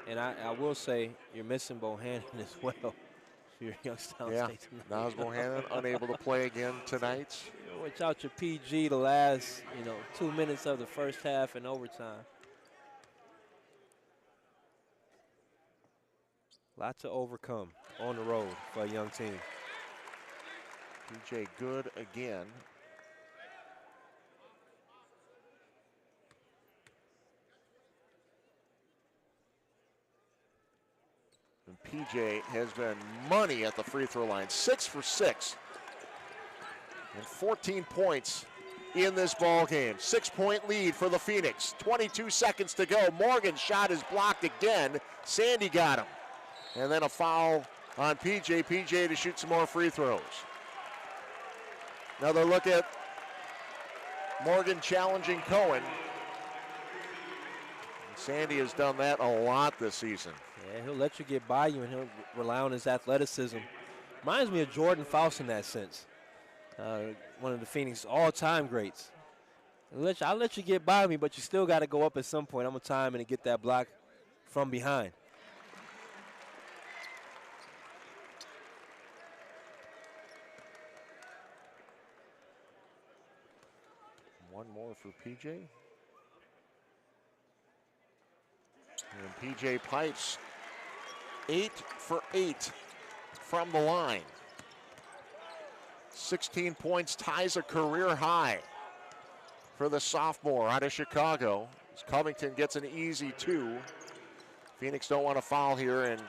And I will say you're missing Bohannon as well. Your Youngstown State tonight. Nas Bohannon unable to play again tonight. Without your PG the last 2 minutes of the first half and overtime. Lot to overcome on the road for a young team. PJ good again. And PJ has been money at the free throw line, 6 for 6. And 14 points in this ball game. 6-point lead for the Phoenix. 22 seconds to go. Morgan's shot is blocked again. Sandy got him. And then a foul on PJ. PJ to shoot some more free throws. Another look at Morgan challenging Cohen. And Sandy has done that a lot this season. Yeah, he'll let you get by you, and he'll rely on his athleticism. Reminds me of Jordan Faust in that sense. One of the Phoenix all-time greats. I'll let you get by me, but you still got to go up at some point. I'm going to time and get that block from behind. One more for PJ. And PJ Pipes 8 for 8 from the line. 16 points, ties a career high for the sophomore out of Chicago. As Covington gets an easy 2. Phoenix don't want to foul here, and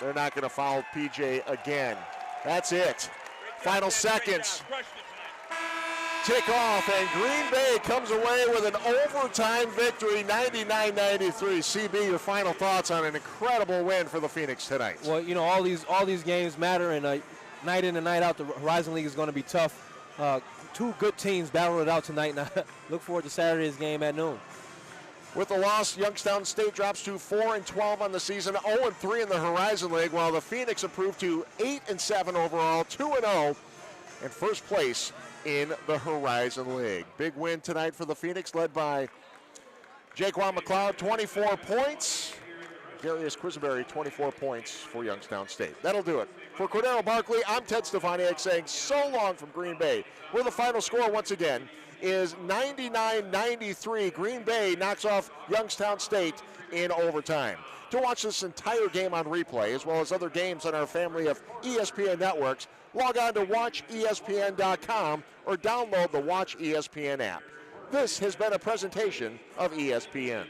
they're not going to foul PJ again. That's it. Final seconds. Tick off, and Green Bay comes away with an overtime victory, 99-93. CB, your final thoughts on an incredible win for the Phoenix tonight? Well, all these games matter, and night in and night out, the Horizon League is going to be tough. Two good teams battling it out tonight, and I look forward to Saturday's game at noon. With the loss, Youngstown State drops to 4-12 on the season, 0-3 in the Horizon League, while the Phoenix improved to 8-7 overall, 2-0, and first place in the Horizon League. Big win tonight for the Phoenix, led by Jaquan McLeod, 24 points. Darius Quisenberry, 24 points for Youngstown State. That'll do it. For Cordero Barkley, I'm Ted Stefaniak saying so long from Green Bay, where the final score once again is 99-93. Green Bay knocks off Youngstown State in overtime. To watch this entire game on replay, as well as other games on our family of ESPN networks, log on to watchespn.com or download the Watch ESPN app. This has been a presentation of ESPN.